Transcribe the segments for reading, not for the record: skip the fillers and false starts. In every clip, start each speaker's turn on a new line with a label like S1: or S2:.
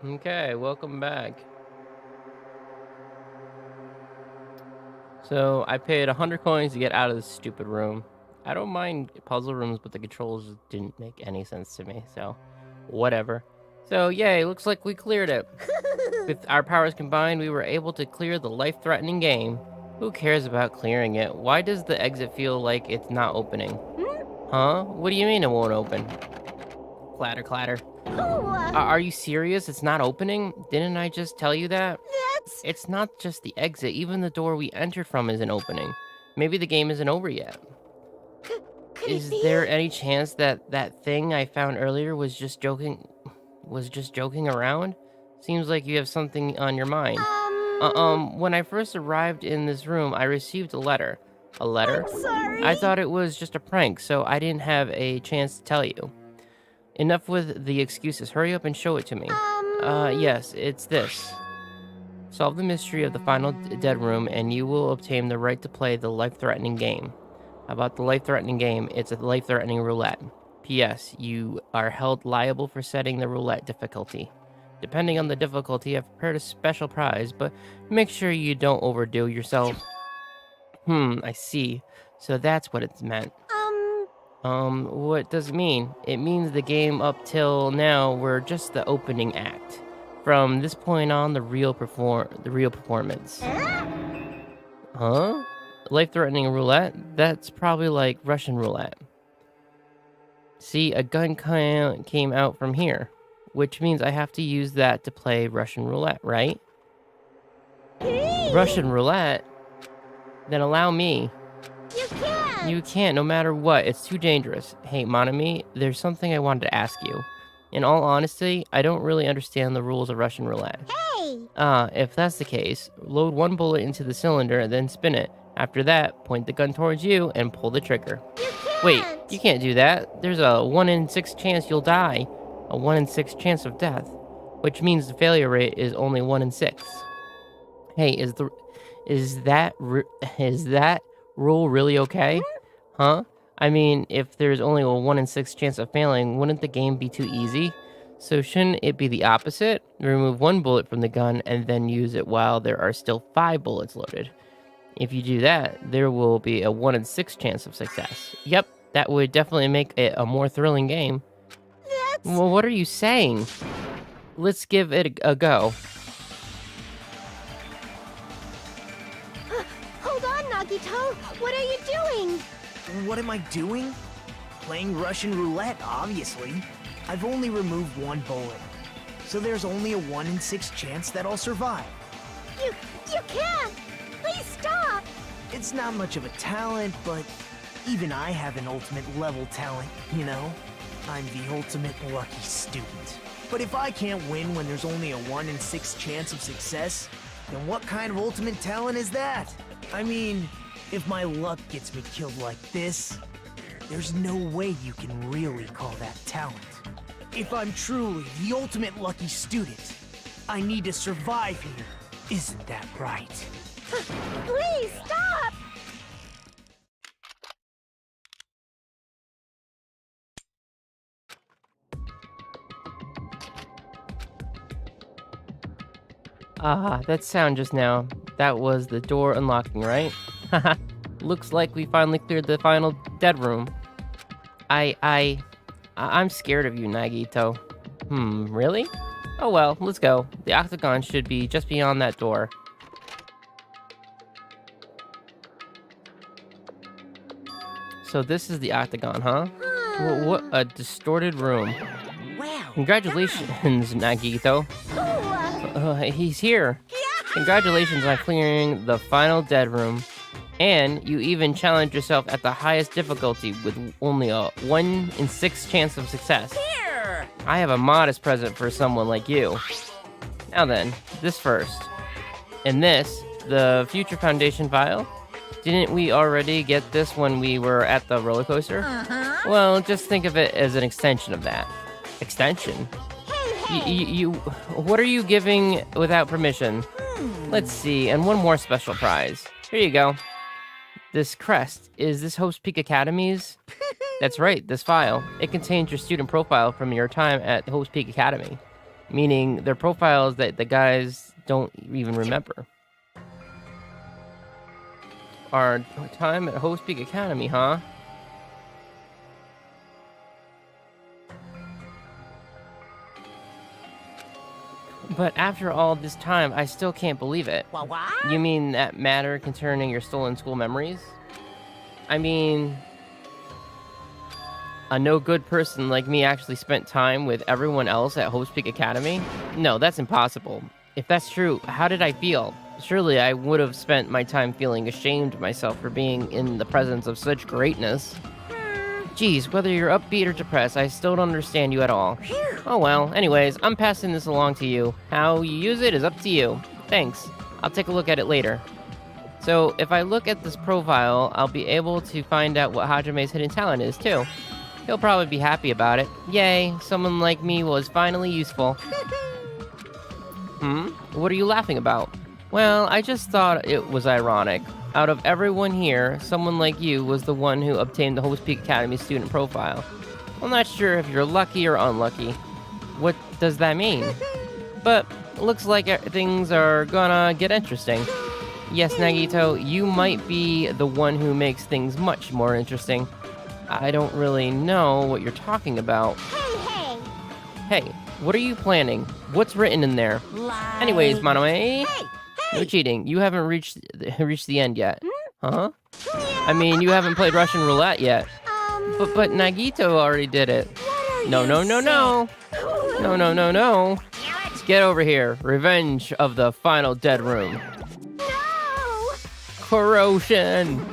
S1: Okay, welcome back. So I paid 100 coins to get out of this stupid room. I don't mind puzzle rooms, but the controls just didn't make any sense to me, so whatever. So yay, looks like we cleared it. With our powers combined, we were able to clear the life-threatening game. Who cares about clearing it? Why does the exit feel like it's not opening? Huh? What do you mean it won't open? Clatter, clatter.
S2: Oh,
S1: Are you serious? It's not opening? Didn't I just tell you that?
S2: that's...
S1: It's not just the exit, even the door we entered from isn't opening. Maybe the game isn't over yet.
S2: Could it
S1: Is
S2: be?
S1: there any chance that that thing I found earlier was just joking around? Seems like you have something on your mind. When I first arrived in this room, I received a letter. A letter?
S2: I'm sorry.
S1: I thought it was just a prank, so I didn't have a chance to tell you. Enough with the excuses. Hurry up and show it to me. Yes, it's this. Solve the mystery of the final dead room, and you will obtain the right to play the life-threatening game. About the life-threatening game, it's a life-threatening roulette. P.S. You are held liable for setting the roulette difficulty. Depending on the difficulty, I've prepared a special prize, but make sure you don't overdo yourself. I see. So that's what it's meant. What does it mean? It means the game up till now we're just the opening act. From this point on, the real performance. Huh? Life-threatening roulette? That's probably like Russian roulette. See, a gun came out from here, which means I have to use that to play Russian roulette, right? Russian roulette? Then allow me.
S2: You can't.
S1: You can't, no matter what. It's too dangerous. Hey, Monami, there's something I wanted to ask you. In all honesty, I don't really understand the rules of Russian roulette.
S2: Hey.
S1: If that's the case, load one bullet into the cylinder and then spin it. After that, point the gun towards you and pull the trigger.
S2: You can't.
S1: Wait, you can't do that. There's a 1 in 6 chance you'll die. A 1 in 6 chance of death. Which means the failure rate is only 1 in 6. Hey, is that rule really okay? Huh? I mean, if there's only a 1 in 6 chance of failing, wouldn't the game be too easy? So shouldn't it be the opposite? Remove 1 bullet from the gun and then use it while there are still 5 bullets loaded. If you do that, there will be a 1 in 6 chance of success. Yep, that would definitely make it a more thrilling game.
S2: That's...
S1: Well, what are you saying? Let's give it a go.
S2: Hold on, Nagito. What are you doing?
S3: What am I doing? Playing Russian roulette, obviously. I've only removed 1 bullet, so there's only a 1 in 6 chance that I'll survive.
S2: You can't. Please stop.
S3: It's not much of a talent, but even I have an ultimate level talent, you know? I'm the ultimate lucky student. But if I can't win when there's only a 1 in 6 chance of success, then what kind of ultimate talent is that? I mean, if my luck gets me killed like this, there's no way you can really call that talent. If I'm truly the ultimate lucky student, I need to survive here. Isn't that right?
S2: Please stop.
S1: Ah, that sound just now. That was the door unlocking, right? Haha. Looks like we finally cleared the final dead room. I'm scared of you, Nagito. Really? Oh well, let's go. The octagon should be just beyond that door. So this is the octagon, huh? What a distorted room.
S3: Wow.
S1: Congratulations, Nagito. He's here. Congratulations on clearing the final dead room. And you even challenged yourself at the highest difficulty with only a 1 in 6 chance of success.
S2: Here.
S1: I have a modest present for someone like you. Now then, this first. And this, the Future Foundation file. Didn't we already get this when we were at the roller coaster? Well, just think of it as an extension of that. Extension? You what are you giving without permission? Let's see, and one more special prize. Here you go. This crest, is this Hope's Peak Academy's? That's right, this file. It contains your student profile from your time at Hope's Peak Academy. Meaning their profiles that the guys don't even remember. Our time at Host Peak Academy, huh? But after all this time, I still can't believe it.
S2: What?
S1: You mean that matter concerning your stolen school memories? I mean, a no-good person like me actually spent time with everyone else at Host Peak Academy? No, that's impossible. If that's true, how did I feel? Surely I would have spent my time feeling ashamed of myself for being in the presence of such greatness. Geez, whether you're upbeat or depressed, I still don't understand you at all. Oh well, anyways, I'm passing this along to you. How you use it is up to you. Thanks. I'll take a look at it later. So, if I look at this profile, I'll be able to find out what Hajame's hidden talent is, too. He'll probably be happy about it. Yay, someone like me was finally useful. What are you laughing about? Well, I just thought it was ironic. Out of everyone here, someone like you was the one who obtained the Host Peak Academy student profile. I'm not sure if you're lucky or unlucky. What does that mean? But looks like things are gonna get interesting. Yes, Nagito, you might be the one who makes things much more interesting. I don't really know what you're talking about.
S2: Hey!
S1: Hey, what are you planning? What's written in there?
S2: Lie.
S1: Anyways, Monoe,
S2: Hey!
S1: no cheating. You haven't reached the end yet. Huh? I mean, you haven't played Russian roulette yet. But Nagito already did it. No. No. Get over here. Revenge of the final dead room.
S2: No!
S1: Corrosion.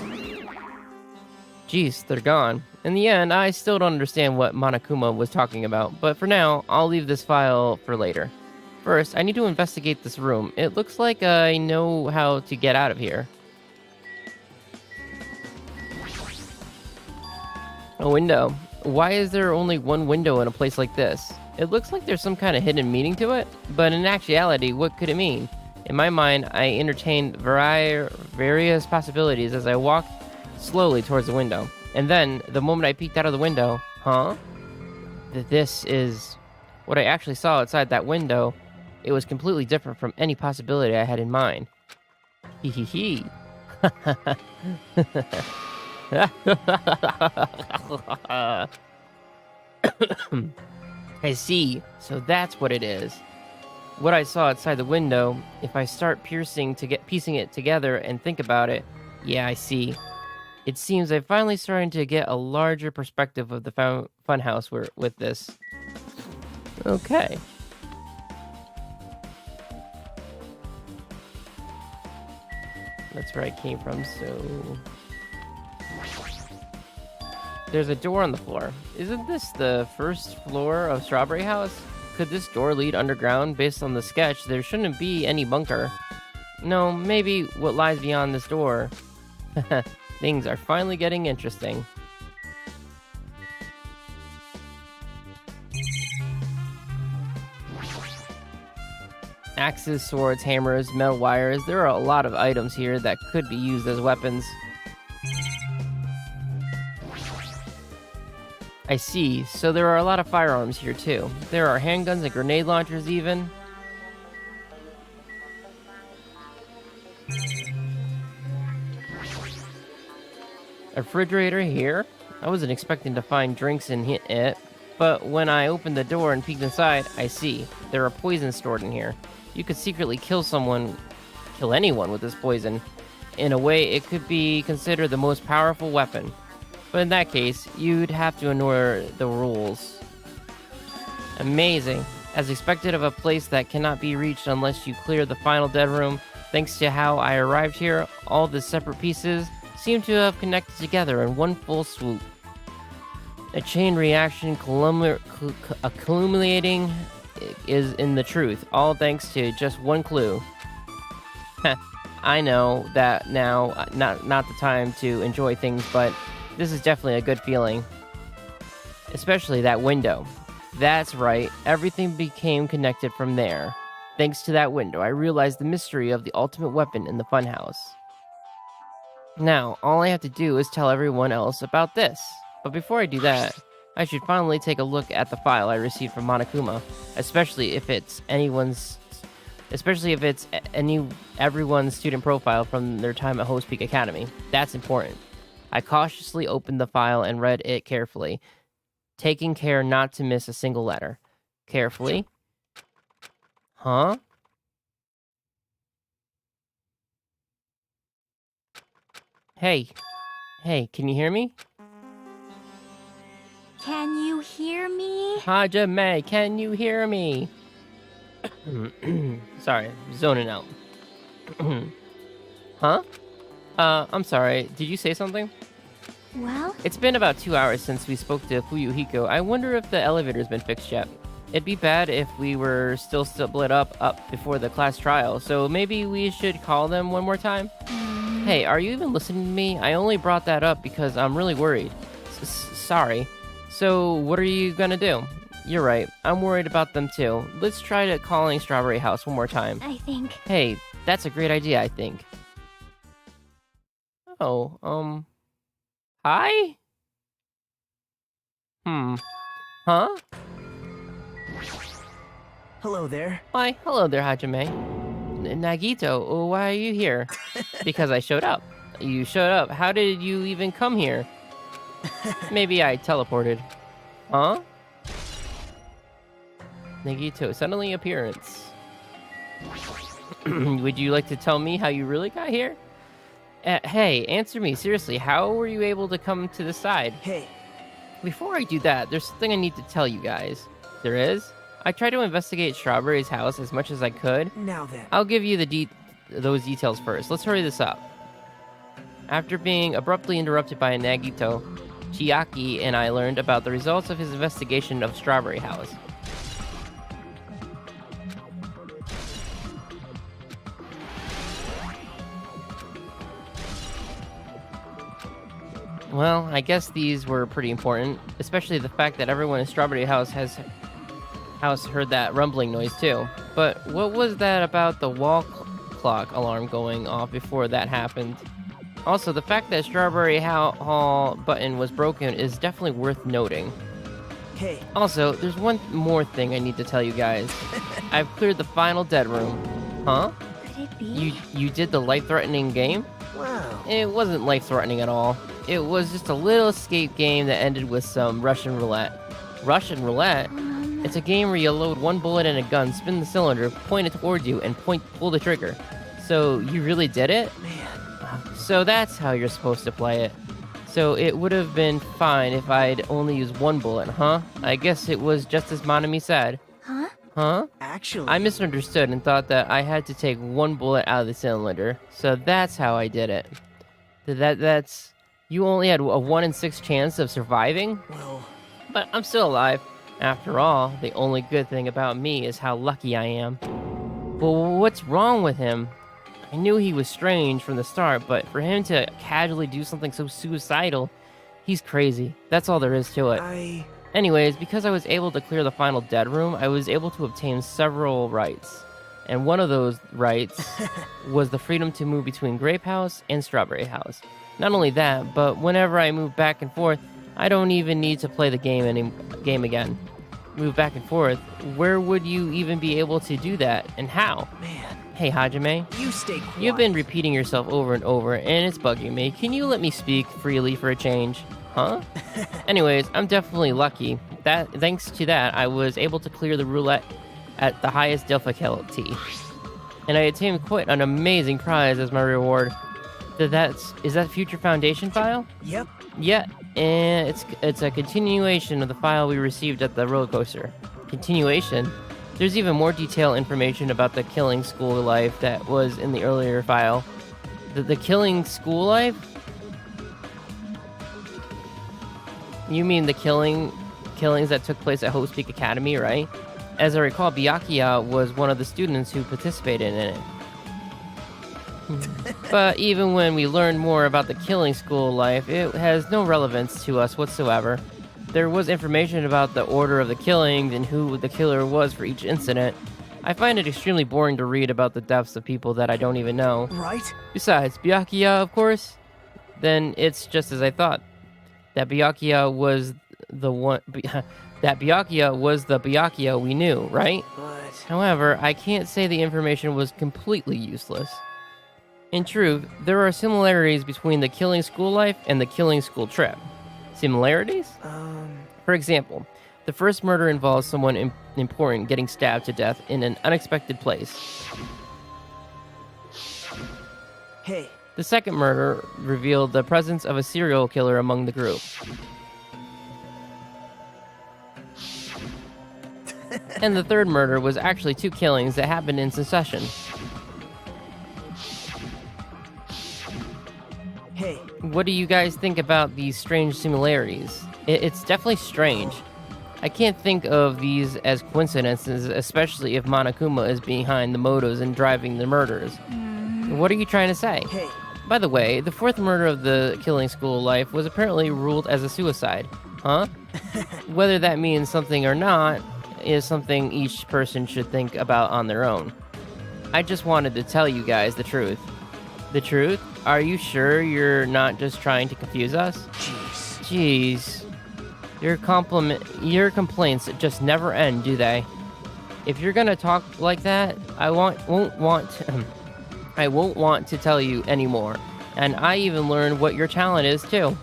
S1: Jeez, they're gone. In the end, I still don't understand what Monokuma was talking about, but for now, I'll leave this file for later. First, I need to investigate this room. It looks like I know how to get out of here. A window. Why is there only one window in a place like this? It looks like there's some kind of hidden meaning to it, but in actuality, what could it mean? In my mind, I entertained various possibilities as I walked slowly towards the window. And then, the moment I peeked out of the window, this is what I actually saw outside that window. It was completely different from any possibility I had in mind. Hee hee hee. I see. So that's what it is. What I saw outside the window, if I start piecing it together and think about it, yeah, I see. It seems I'm finally starting to get a larger perspective of the funhouse with this. Okay. That's where I came from, so... There's a door on the floor. Isn't this the first floor of Strawberry House? Could this door lead underground? Based on the sketch, there shouldn't be any bunker. No, maybe what lies beyond this door. Things are finally getting interesting. Axes, swords, hammers, metal wires. There are a lot of items here that could be used as weapons. I see. So there are a lot of firearms here too. There are handguns and grenade launchers even. A refrigerator here? I wasn't expecting to find drinks in it, but when I opened the door and peeked inside, I see. There are poisons stored in here. You could secretly kill anyone with this poison. In a way, it could be considered the most powerful weapon. But in that case, you'd have to ignore the rules. Amazing. As expected of a place that cannot be reached unless you clear the final dead room, thanks to how I arrived here, all the separate pieces seem to have connected together in one full swoop. A chain reaction accumulating is in the truth, all thanks to just one clue. I know that now, not the time to enjoy things, but this is definitely a good feeling. Especially that window. That's right, everything became connected from there. Thanks to that window, I realized the mystery of the ultimate weapon in the funhouse. Now, all I have to do is tell everyone else about this. But before I do that, I should finally take a look at the file I received from Monokuma, especially if it's everyone's student profile from their time at Host Peak Academy. That's important. I cautiously opened the file and read it carefully, taking care not to miss a single letter. Carefully. Huh? Hey. Hey, can you hear me?
S2: Can you hear me?
S1: Hajime, can you hear me? Sorry, zoning out. Huh? I'm sorry, did you say something?
S2: Well,
S1: It's been about 2 hours since we spoke to Fuyuhiko. I wonder if the elevator's been fixed yet. It'd be bad if we were still split up before the class trial, so maybe we should call them one more time? Hey, are you even listening to me? I only brought that up because I'm really worried. Sorry. So, what are you gonna do? You're right, I'm worried about them too. Let's try to calling Strawberry House one more time.
S2: I think.
S1: Hey, that's a great idea, I think. Oh, hi? Huh?
S3: Hello there.
S1: Why, hello there, Hajime. Nagito, why are you here? Because I showed up. You showed up. How did you even come here? Maybe I teleported. Huh? Nagito, suddenly appearance. Would you like to tell me how you really got here? Hey, answer me, seriously, how were you able to come to the side?
S3: Hey,
S1: Before I do that, there's something I need to tell you guys. There is? I tried to investigate Strawberry's house as much as I could.
S3: now then.
S1: I'll give you those details first. Let's hurry this up. After being abruptly interrupted by Nagito, Chiaki and I learned about the results of his investigation of Strawberry House. Well, I guess these were pretty important, especially the fact that everyone in Strawberry House heard that rumbling noise too. But what was that about the wall clock alarm going off before that happened? Also, the fact that Strawberry Hall button was broken is definitely worth noting.
S3: Hey,
S1: Also, there's one more thing I need to tell you guys. I've cleared the final dead room. Huh?
S2: Could it be?
S1: You did the life-threatening game?
S3: wow.
S1: It wasn't life-threatening at all. It was just a little escape game that ended with some Russian roulette. Russian roulette? It's a game where you load one bullet in a gun, spin the cylinder, point it towards you, and pull the trigger. So, you really did it?
S3: Man,
S1: So that's how you're supposed to play it. So it would have been fine if I'd only used one bullet, huh? I guess it was just as Monami said.
S2: Huh?
S1: Huh?
S3: actually,
S1: I misunderstood and thought that I had to take one bullet out of the cylinder. So that's how I did it. That's... You only had a 1 in 6 chance of surviving?
S3: well,
S1: But I'm still alive. After all, the only good thing about me is how lucky I am. Well, what's wrong with him? I knew he was strange from the start, but for him to casually do something so suicidal, he's crazy. That's all there is to it. Anyways, because I was able to clear the final dead room, I was able to obtain several rights. And one of those rights was the freedom to move between Grape House and Strawberry House. Not only that, but whenever I move back and forth, I don't even need to play the game again. Move back and forth. Where would you even be able to do that, and how?
S3: man,
S1: Hey, Hajime.
S3: you stay quiet.
S1: You've been repeating yourself over and over, and it's bugging me. Can you let me speak freely for a change? Huh? Anyways, I'm definitely lucky. Thanks to that, I was able to clear the roulette at the highest difficulty. And I attained quite an amazing prize as my reward. Is that Future Foundation file?
S3: Yep.
S1: Yeah, and it's a continuation of the file we received at the roller coaster. Continuation? There's even more detailed information about the killing school life that was in the earlier file. The killing school life? You mean the killings that took place at Host Peak Academy, right? As I recall, Byakuya was one of the students who participated in it. But even when we learned more about the killing school life, it has no relevance to us whatsoever. There was information about the order of the killings and who the killer was for each incident. I find it extremely boring to read about the deaths of people that I don't even know.
S3: Right?
S1: Besides, Byakuya, of course? Then it's just as I thought. That Byakuya was that Byakuya was the Byakuya we knew, right?
S3: But
S1: However, I can't say the information was completely useless. In truth, there are similarities between the killing school life and the killing school trip. Similarities? For example, the first murder involves someone important getting stabbed to death in an unexpected place.
S3: hey,
S1: The second murder revealed the presence of a serial killer among the group. And the third murder was actually two killings that happened in succession.
S3: hey,
S1: What do you guys think about these strange similarities? It's definitely strange. I can't think of these as coincidences, especially if Monokuma is behind the motives and driving the murders. What are you trying to say?
S3: hey.
S1: By the way, the fourth murder of the killing school life was apparently ruled as a suicide. Huh? Whether that means something or not is something each person should think about on their own. I just wanted to tell you guys the truth. The truth? Are you sure you're not just trying to confuse us? Jeez. Your complaints just never end, do they? If you're gonna talk like that, I won't want to tell you anymore. And I even learned what your talent is too.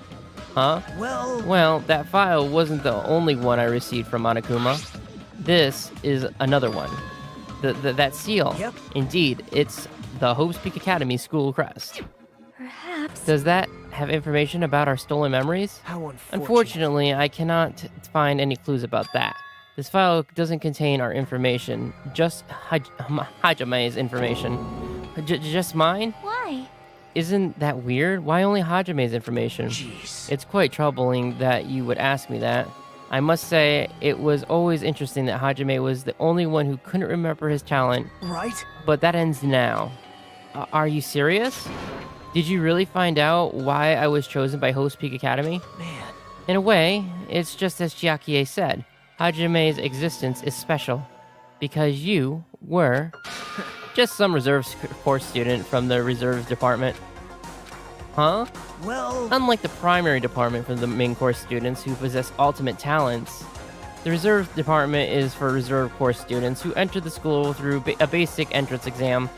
S1: Huh? Well, that file wasn't the only one I received from Monokuma. This is another one. That seal.
S3: Yep.
S1: Indeed, it's the Hope's Peak Academy school crest.
S2: Perhaps.
S1: Does that have information about our stolen memories?
S3: How unfortunate.
S1: Unfortunately, I cannot find any clues about that. This file doesn't contain our information, just Hajame's information. Just mine?
S2: Why?
S1: Isn't that weird? Why only Hajame's information?
S3: Jeez.
S1: It's quite troubling that you would ask me that. I must say, it was always interesting that Hajime was the only one who couldn't remember his talent,
S3: Right?
S1: but that ends now. Are you serious? Did you really find out why I was chosen by Hope's Peak Academy?
S3: Man.
S1: In a way, it's just as Chiakie said. Hajame's existence is special because you were just some reserve course student from the reserves department. Huh?
S3: Well,
S1: Unlike the primary department for the main course students who possess ultimate talents, the reserve department is for reserve course students who enter the school through a basic entrance exam.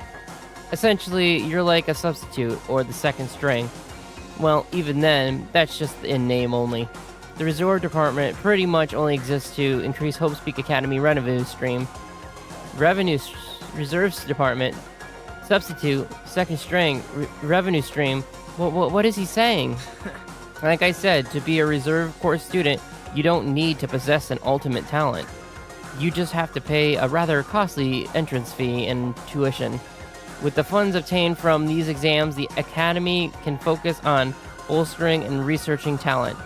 S1: Essentially, you're like a substitute or the second string. Well, even then, that's just in name only. The reserve department pretty much only exists to increase Hope's Peak Academy revenue stream. Reserves department, substitute, second string, revenue stream. What is he saying? Like I said, to be a reserve course student, you don't need to possess an ultimate talent. You just have to pay a rather costly entrance fee and tuition. With the funds obtained from these exams, the Academy can focus on bolstering and researching talent.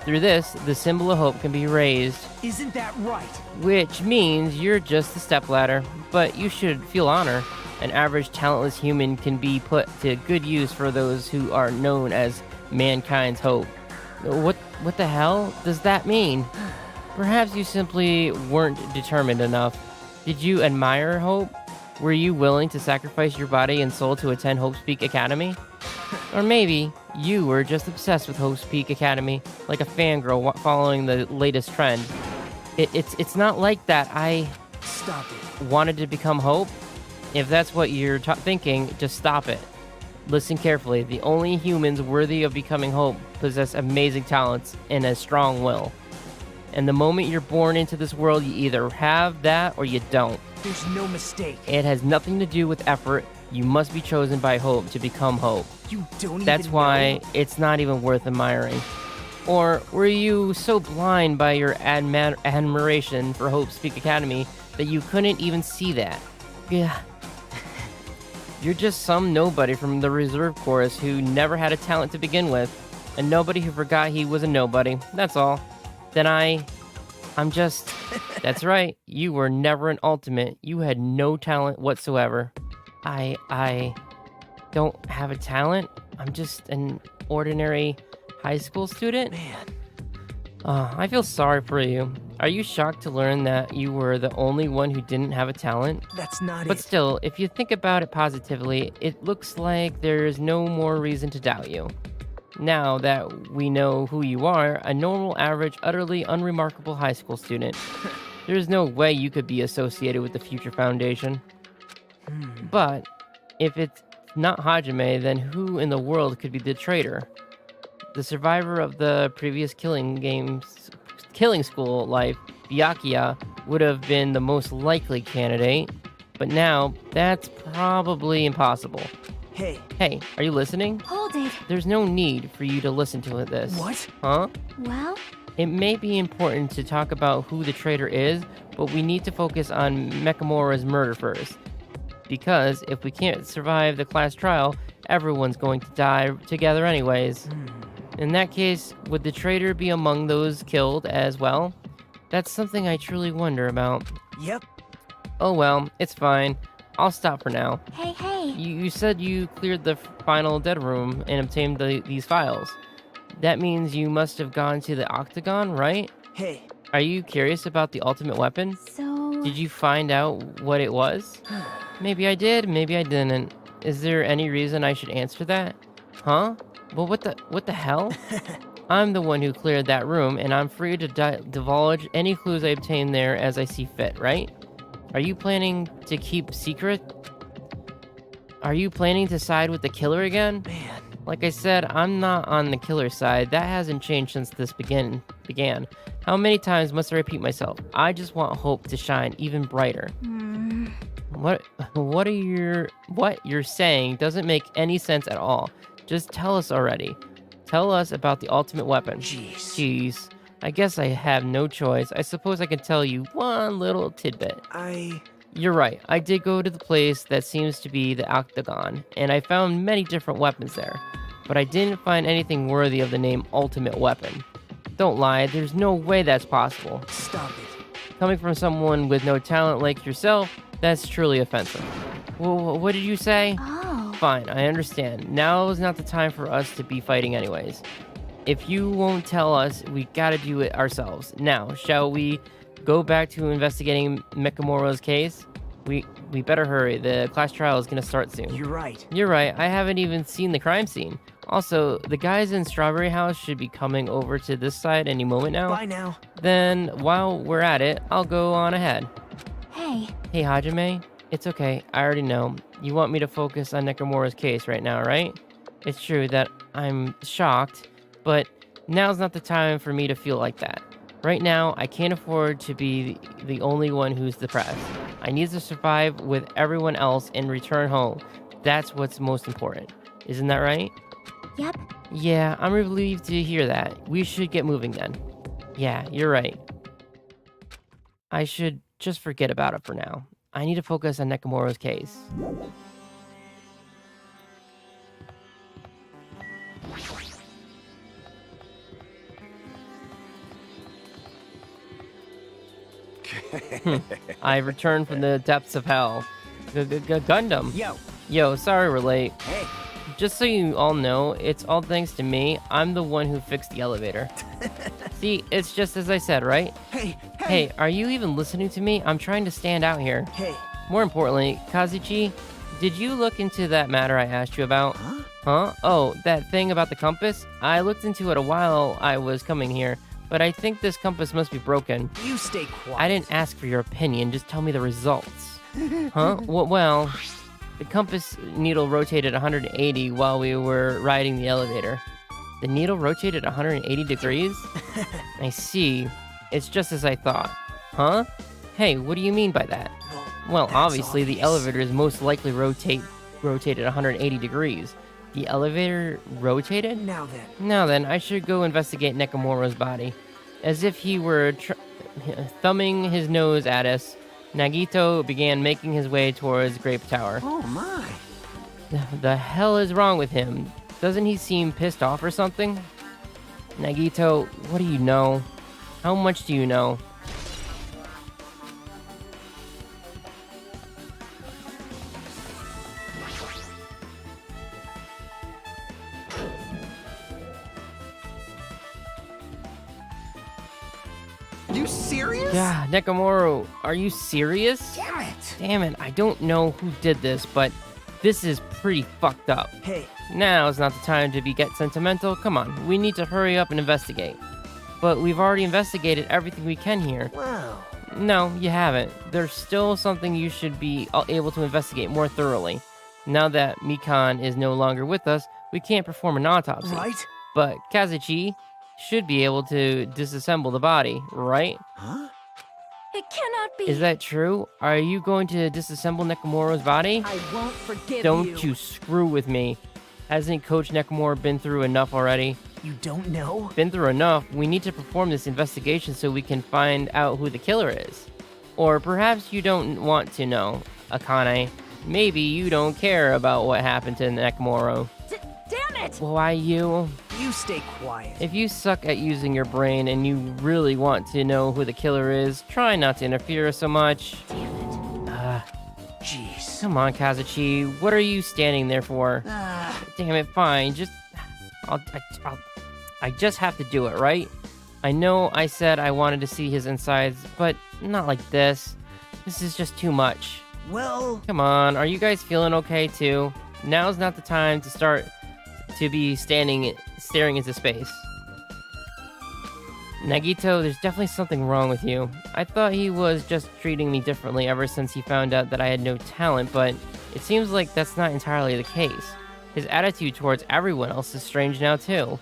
S1: Through this, the symbol of hope can be raised,
S3: isn't that right?
S1: which means you're just a stepladder, but you should feel honor. An average talentless human can be put to good use for those who are known as mankind's hope. What the hell does that mean? Perhaps you simply weren't determined enough. Did you admire hope? Were you willing to sacrifice your body and soul to attend Hope's Peak Academy? Or maybe you were just obsessed with Hope's Peak Academy, like a fangirl following the latest trend. It's not like that. I
S3: Stop it.
S1: wanted to become Hope. If that's what you're thinking, just stop it. Listen carefully. The only humans worthy of becoming Hope possess amazing talents and a strong will. And the moment you're born into this world, you either have that or you don't.
S3: There's no mistake.
S1: It has nothing to do with effort. You must be chosen by Hope to become Hope.
S3: You don't
S1: That's
S3: even
S1: why
S3: know.
S1: it's not even worth admiring. Or were you so blind by your admiration for Hope's Peak Academy that you couldn't even see that? Yeah. You're just some nobody from the reserve chorus who never had a talent to begin with. A nobody who forgot he was a nobody. That's all. Then I'm just... That's right. You were never an ultimate. You had no talent whatsoever. I don't have a talent. I'm just an ordinary high school student.
S3: Man,
S1: I feel sorry for you. Are you shocked to learn that you were the only one who didn't have a talent?
S3: that's not
S1: But
S3: it.
S1: still, if you think about it positively, it looks like there's no more reason to doubt you. Now that we know who you are, a normal, average, utterly unremarkable high school student, there's no way you could be associated with the Future Foundation. But if it's not Hajime, then who in the world could be the traitor? The survivor of the previous killing school life, Byakuya, would have been the most likely candidate, but now that's probably impossible. Hey, are you listening?
S2: Hold it.
S1: There's no need for you to listen to this.
S3: What?
S1: Huh?
S2: Well,
S1: It may be important to talk about who the traitor is, but we need to focus on Mekamura's murder first. Because if we can't survive the class trial, everyone's going to die together anyways. In that case, would the traitor be among those killed as well? That's something I truly wonder about.
S3: Yep.
S1: Oh well, it's fine. I'll stop for now.
S2: hey.
S1: You said you cleared the final dead room and obtained these files. That means you must have gone to the Octagon, right?
S3: Hey.
S1: Are you curious about the ultimate weapon?
S2: So...
S1: Did you find out what it was? Maybe I did, maybe I didn't. Is there any reason I should answer that? Huh? Well, what the hell? I'm the one who cleared that room, and I'm free to divulge any clues I obtain there as I see fit, right? Are you planning to keep secret? Are you planning to side with the killer again?
S3: Man.
S1: Like I said, I'm not on the killer's side. That hasn't changed since this began. How many times must I repeat myself? I just want hope to shine even brighter. What you're saying doesn't make any sense at all. Just tell us already. Tell us about the ultimate weapon. Jeez. I guess I have no choice. I suppose I can tell you one little tidbit. You're right. I did go to the place that seems to be the Octagon, and I found many different weapons there. But I didn't find anything worthy of the name Ultimate Weapon. Don't lie, there's no way that's possible.
S3: Stop it.
S1: Coming from someone with no talent like yourself, that's truly offensive. Well, what did you say?
S2: Oh.
S1: Fine, I understand. Now is not the time for us to be fighting anyways. If you won't tell us, we gotta do it ourselves. Now, shall we go back to investigating Mekamura's case? We better hurry. The class trial is gonna start soon.
S3: You're right.
S1: You're right. I haven't even seen the crime scene. Also, the guys in Strawberry House should be coming over to this side any moment now.
S3: Bye now.
S1: Then, while we're at it, I'll go on ahead.
S2: Hey.
S1: Hey, Hajime. It's okay. I already know. You want me to focus on Nakamura's case right now, right? It's true that I'm shocked, but now's not the time for me to feel like that. Right now, I can't afford to be the only one who's depressed. I need to survive with everyone else and return home. That's what's most important. Isn't that right?
S2: Yep.
S1: Yeah, I'm relieved to hear that. We should get moving then. Yeah, you're right. I should just forget about it for now. I need to focus on Nakamura's case. I returned from the depths of hell. Gundam. Yo, sorry we're late.
S3: Hey.
S1: Just so you all know, it's all thanks to me. I'm the one who fixed the elevator. See, it's just as I said, right? Hey, are you even listening to me? I'm trying to stand out here.
S3: Hey.
S1: More importantly, Kazuchi, did you look into that matter I asked you about? Huh? Oh, that thing about the compass? I looked into it a while I was coming here, but I think this compass must be broken.
S3: You stay quiet.
S1: I didn't ask for your opinion, just tell me the results. Huh? Well, the compass needle rotated 180 while we were riding the elevator. The needle rotated 180 degrees? I see. It's just as I thought. Huh? Hey, what do you mean by that? Well, obviously the elevator is most likely rotated 180 degrees. The elevator rotated?
S3: Now
S1: then, I should go investigate Nakamura's body. As if he were thumbing his nose at us, Nagito began making his way towards Grape Tower.
S3: Oh my.
S1: The hell is wrong with him? Doesn't he seem pissed off or something? Nagito, what do you know? How much do you know?
S3: You serious?
S1: Yeah, Nakamura, are you serious?
S3: Damn it.
S1: Damn it, I don't know who did this, but This is pretty fucked up.
S3: Hey,
S1: Now is not the time to get sentimental. Come on, we need to hurry up and investigate. But we've already investigated everything we can here.
S3: wow.
S1: No, you haven't. There's still something you should be able to investigate more thoroughly. Now that Mikan is no longer with us, we can't perform an autopsy.
S3: Right?
S1: But Kazuchi should be able to disassemble the body, right?
S3: Huh?
S2: It cannot be.
S1: Is that true? Are you going to disassemble Nekomoro's body?
S2: I won't forgive
S1: Don't you screw with me. Hasn't Coach Nekomoro been through enough already?
S3: You don't know?
S1: Been through enough. We need to perform this investigation so we can find out who the killer is. Or perhaps you don't want to know, Akane. Maybe you don't care about what happened to Nekomoro.
S2: Damn it!
S1: Why you?
S3: You stay quiet.
S1: If you suck at using your brain and you really want to know who the killer is, try not to interfere so much.
S2: Damn it.
S3: Jeez.
S1: Come on, Kazuchi. What are you standing there for? Damn it, fine. I just have to do it, right? I know I said I wanted to see his insides, but not like this. This is just too much.
S3: Well,
S1: Come on, are you guys feeling okay too? Now's not the time to start to be staring into space. Nagito, there's definitely something wrong with you. I thought he was just treating me differently ever since he found out that I had no talent, but it seems like that's not entirely the case. His attitude towards everyone else is strange now too.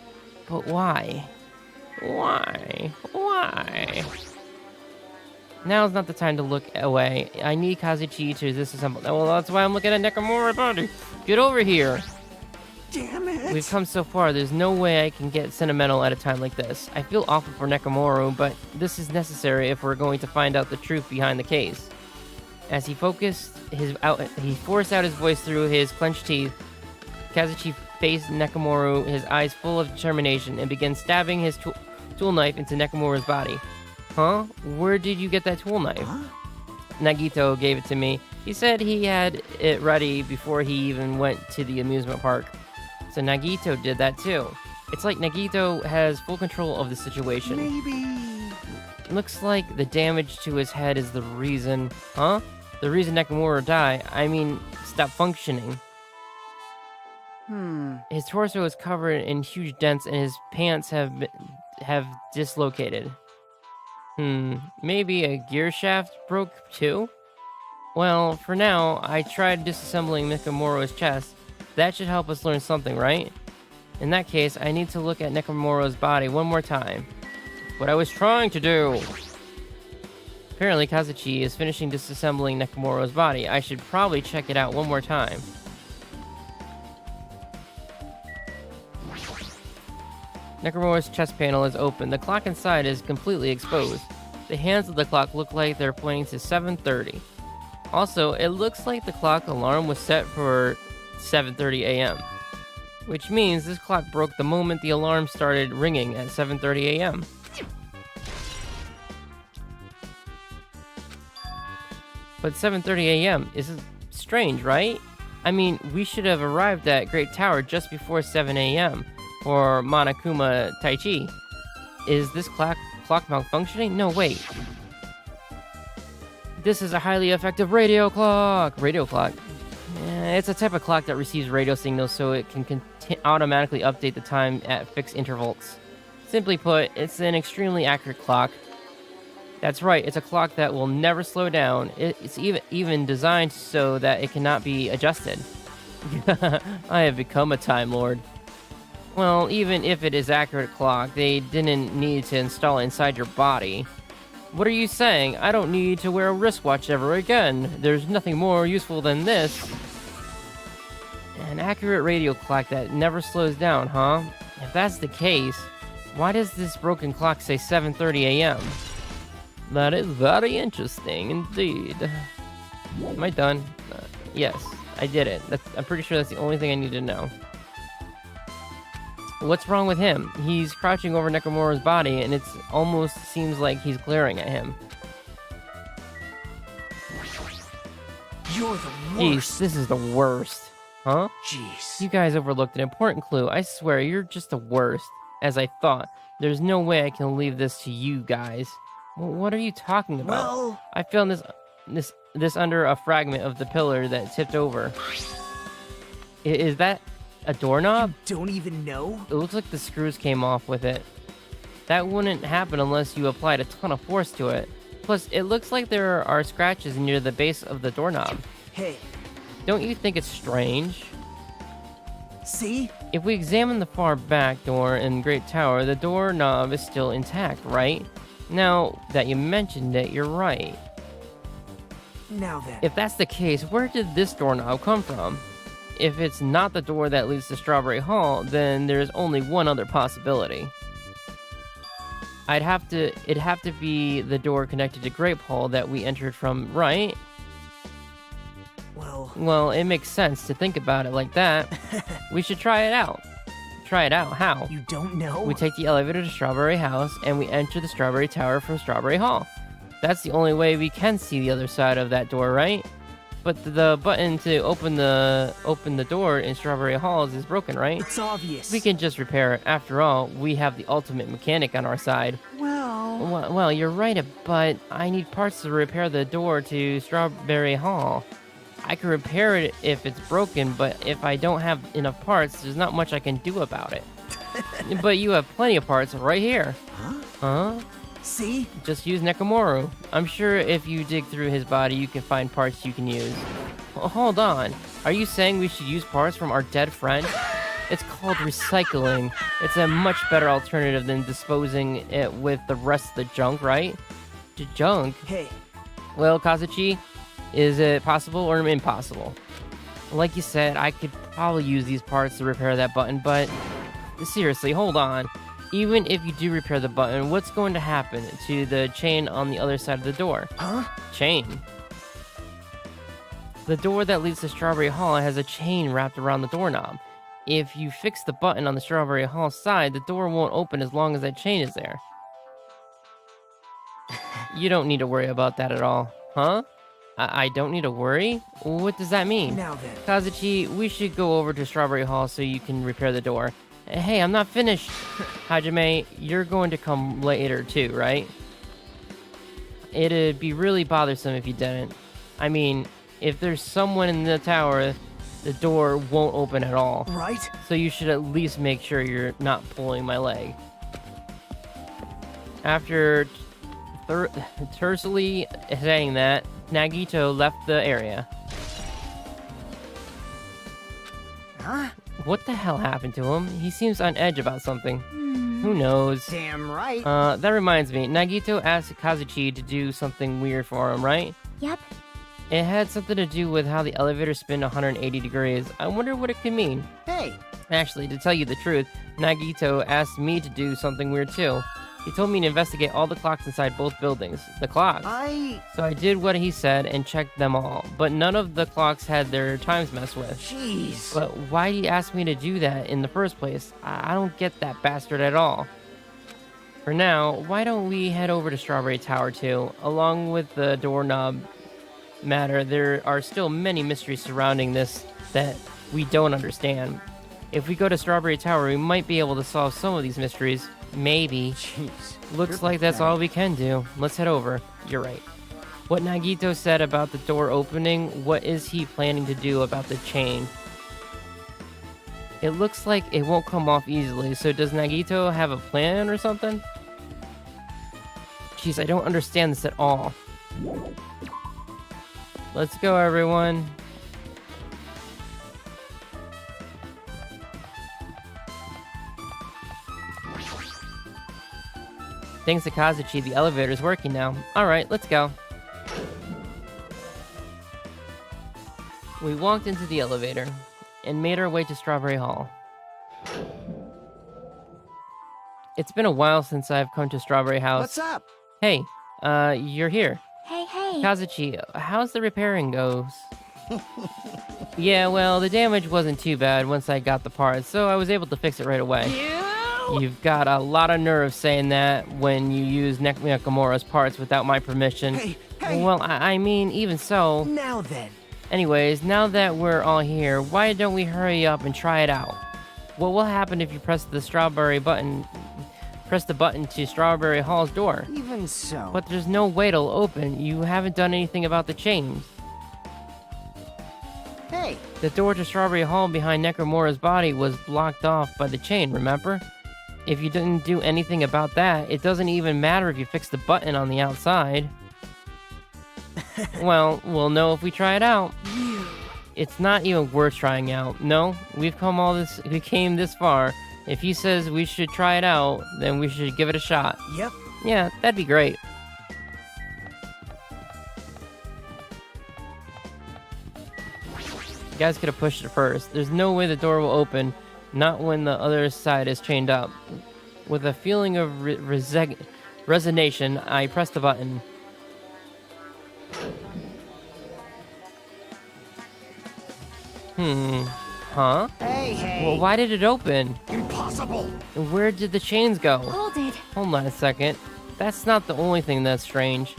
S1: But why? Why? Now's not the time to look away. I need Kazuchi to disassemble. Well, that's why I'm looking at Nekomoro's body. Get over here.
S3: damn it.
S1: We've come so far, there's no way I can get sentimental at a time like this. I feel awful for Nekomoro, but this is necessary if we're going to find out the truth behind the case. As he forced out his voice through his clenched teeth. Kazuchi faced Nekomoro, his eyes full of determination, and began stabbing his tool knife into Nekomoro's body. Huh? Where did you get that tool knife?
S3: Huh?
S1: Nagito gave it to me. He said he had it ready before he even went to the amusement park. So Nagito did that too. It's like Nagito has full control of the situation.
S3: Maybe.
S1: Looks like the damage to his head is the reason. Huh? The reason Nekomoro died. I mean, stopped functioning. His torso is covered in huge dents and his pants have dislocated. Maybe a gear shaft broke too? Well, for now, I tried disassembling Nekomoro's chest. That should help us learn something, right? In that case, I need to look at Nekomoro's body one more time. What I was trying to do! Apparently, Kazuchi is finishing disassembling Nekomoro's body. I should probably check it out one more time. Nekomoro's chest panel is open. The clock inside is completely exposed. The hands of the clock look like they're pointing to 7:30. Also, it looks like the clock alarm was set for 7:30 a.m. Which means this clock broke the moment the alarm started ringing at 7:30 a.m. But 7:30 a.m. is strange, right? I mean, we should have arrived at Great Tower just before 7 a.m. or Monokuma Taichi. Is this clock malfunctioning? No, wait. This is a highly effective radio clock. It's a type of clock that receives radio signals so it can automatically update the time at fixed intervals. Simply put, it's an extremely accurate clock. That's right, it's a clock that will never slow down. It's even designed so that it cannot be adjusted. I have become a Time Lord. Well, even if it is accurate clock, they didn't need to install it inside your body. What are you saying? I don't need to wear a wristwatch ever again. There's nothing more useful than this. An accurate radio clock that never slows down, huh? If that's the case, why does this broken clock say 7:30 a.m.? That is very interesting indeed. Am I done? Yes, I did it. I'm pretty sure that's the only thing I need to know. What's wrong with him? He's crouching over Nekomoro's body, and it almost seems like he's glaring at him.
S3: You're the
S1: Jeez,
S3: worst.
S1: this is the worst. Huh?
S3: Jeez.
S1: You guys overlooked an important clue. I swear, you're just the worst. As I thought, there's no way I can leave this to you guys. What are you talking about?
S3: Well,
S1: I found this under a fragment of the pillar that tipped over. Is that a doorknob?
S3: Don't even know?
S1: It looks like the screws came off with it. That wouldn't happen unless you applied a ton of force to it. Plus, it looks like there are scratches near the base of the doorknob.
S3: Hey.
S1: Don't you think it's strange?
S3: See?
S1: If we examine the far back door in Great Tower, the doorknob is still intact, right? Now that you mentioned it, you're right.
S3: Now then.
S1: If that's the case, where did this doorknob come from? If it's not the door that leads to Strawberry Hall, then there's only one other possibility. It'd have to be the door connected to Grape Hall that we entered from, right? Well, it makes sense to think about it like that. We should try it out. Try it out, how?
S3: You don't know?
S1: We take the elevator to Strawberry House, and we enter the Strawberry Tower from Strawberry Hall. That's the only way we can see the other side of that door, right? But the button to open the door in Strawberry Halls is broken, right?
S3: It's obvious.
S1: We can just repair it. After all, we have the ultimate mechanic on our side. Well, you're right, but I need parts to repair the door to Strawberry Hall. I can repair it if it's broken, but if I don't have enough parts, there's not much I can do about it. But you have plenty of parts right here. Huh?
S3: See?
S1: Just use Nekomaru. I'm sure if you dig through his body, you can find parts you can use. Hold on. Are you saying we should use parts from our dead friend? It's called recycling. It's a much better alternative than disposing it with the rest of the junk, right? Junk?
S3: Hey.
S1: Well, Kazuchi, is it possible or impossible? Like you said, I could probably use these parts to repair that button, but seriously, hold on. Even if you do repair the button, what's going to happen to the chain on the other side of the door?
S3: Huh?
S1: Chain. The door that leads to Strawberry Hall has a chain wrapped around the doorknob. If you fix the button on the Strawberry Hall side, the door won't open as long as that chain is there. You don't need to worry about that at all. Huh? I don't need to worry? What does that mean?
S3: Now then.
S1: Kazuchi, we should go over to Strawberry Hall so you can repair the door. Hey, I'm not finished. Hajime, you're going to come later too, right? It'd be really bothersome if you didn't. I mean, if there's someone in the tower, the door won't open at all.
S3: Right?
S1: So you should at least make sure you're not pulling my leg. After tersely saying that, Nagito left the area.
S3: Huh?
S1: What the hell happened to him? He seems on edge about something. Who knows?
S3: Damn right.
S1: That reminds me. Nagito asked Kazuchi to do something weird for him, right?
S2: Yep.
S1: It had something to do with how the elevator spin 180 degrees. I wonder what it could mean.
S3: Hey.
S1: Actually, to tell you the truth, Nagito asked me to do something weird too. He told me to investigate all the clocks inside both buildings. The clocks. So I did what he said and checked them all, but none of the clocks had their times messed with.
S3: Jeez.
S1: But why did he ask me to do that in the first place? I don't get that bastard at all. For now, why don't we head over to Strawberry Tower too? Along with the doorknob matter, there are still many mysteries surrounding this that we don't understand. If we go to Strawberry Tower, we might be able to solve some of these mysteries. Maybe.
S3: Jeez.
S1: Looks like that's all we can do. Let's head over. You're right. What Nagito said about the door opening, what is he planning to do about the chain? It looks like it won't come off easily, so does Nagito have a plan or something? Jeez, I don't understand this at all. Let's go, everyone. Thanks to Kazuchi, the elevator's working now. Alright, let's go. We walked into the elevator and made our way to Strawberry Hall. It's been a while since I've come to Strawberry House.
S3: What's up?
S1: Hey, you're here.
S2: Hey.
S1: Kazuchi, how's the repairing goes? Yeah, well, the damage wasn't too bad once I got the parts, so I was able to fix it right away. You've got a lot of nerve saying that when you use Nekomura's parts without my permission.
S3: Hey.
S1: Well, I mean, even so.
S3: Now then.
S1: Anyways, now that we're all here, why don't we hurry up and try it out? What will happen if you press the button to Strawberry Hall's door?
S3: Even so.
S1: But there's no way it'll open. You haven't done anything about the chains.
S3: Hey.
S1: The door to Strawberry Hall behind Necromura's body was blocked off by the chain, remember? If you didn't do anything about that, it doesn't even matter if you fix the button on the outside. Well, we'll know if we try it out. It's not even worth trying out. No, we came this far. If he says we should try it out, then we should give it a shot.
S3: Yep.
S1: Yeah, that'd be great. You guys could have pushed it first. There's no way the door will open, not when the other side is chained up. With a feeling of resignation, I pressed the button. Huh?
S3: Hey.
S1: Well, why did it open?
S3: Impossible.
S1: Where did the chains go?
S2: Hold it.
S1: Hold on a second. That's not the only thing that's strange.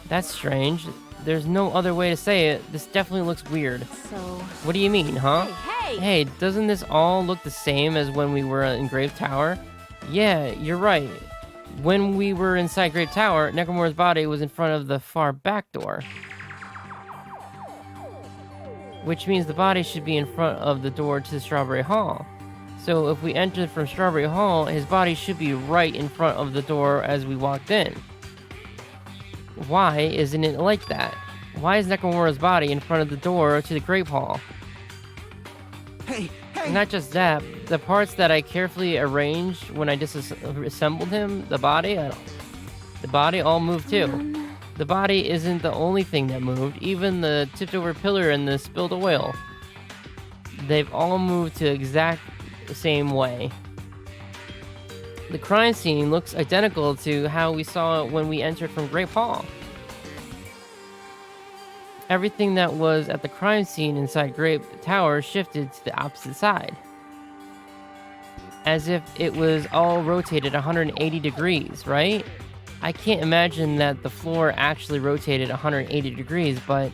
S1: That's strange. There's no other way to say it. This definitely looks weird.
S2: So...
S1: What do you mean, huh?
S2: Hey!
S1: Hey, doesn't this all look the same as when we were in Grave Tower? Yeah, you're right. When we were inside Grave Tower, Necromura's body was in front of the far back door. Which means the body should be in front of the door to Strawberry Hall. So if we entered from Strawberry Hall, his body should be right in front of the door as we walked in. Why isn't it like that? Why is Necromura's body in front of the door to the Grape Hall?
S3: Hey.
S1: Not just that, the parts that I carefully arranged when I disassembled him, the body all moved too. The body isn't the only thing that moved, even the tipped over pillar and the spilled oil. They've all moved to exact same way. The crime scene looks identical to how we saw it when we entered from Grape Hall. Everything that was at the crime scene inside Grape Tower shifted to the opposite side. As if it was all rotated 180 degrees, right? I can't imagine that the floor actually rotated 180 degrees, but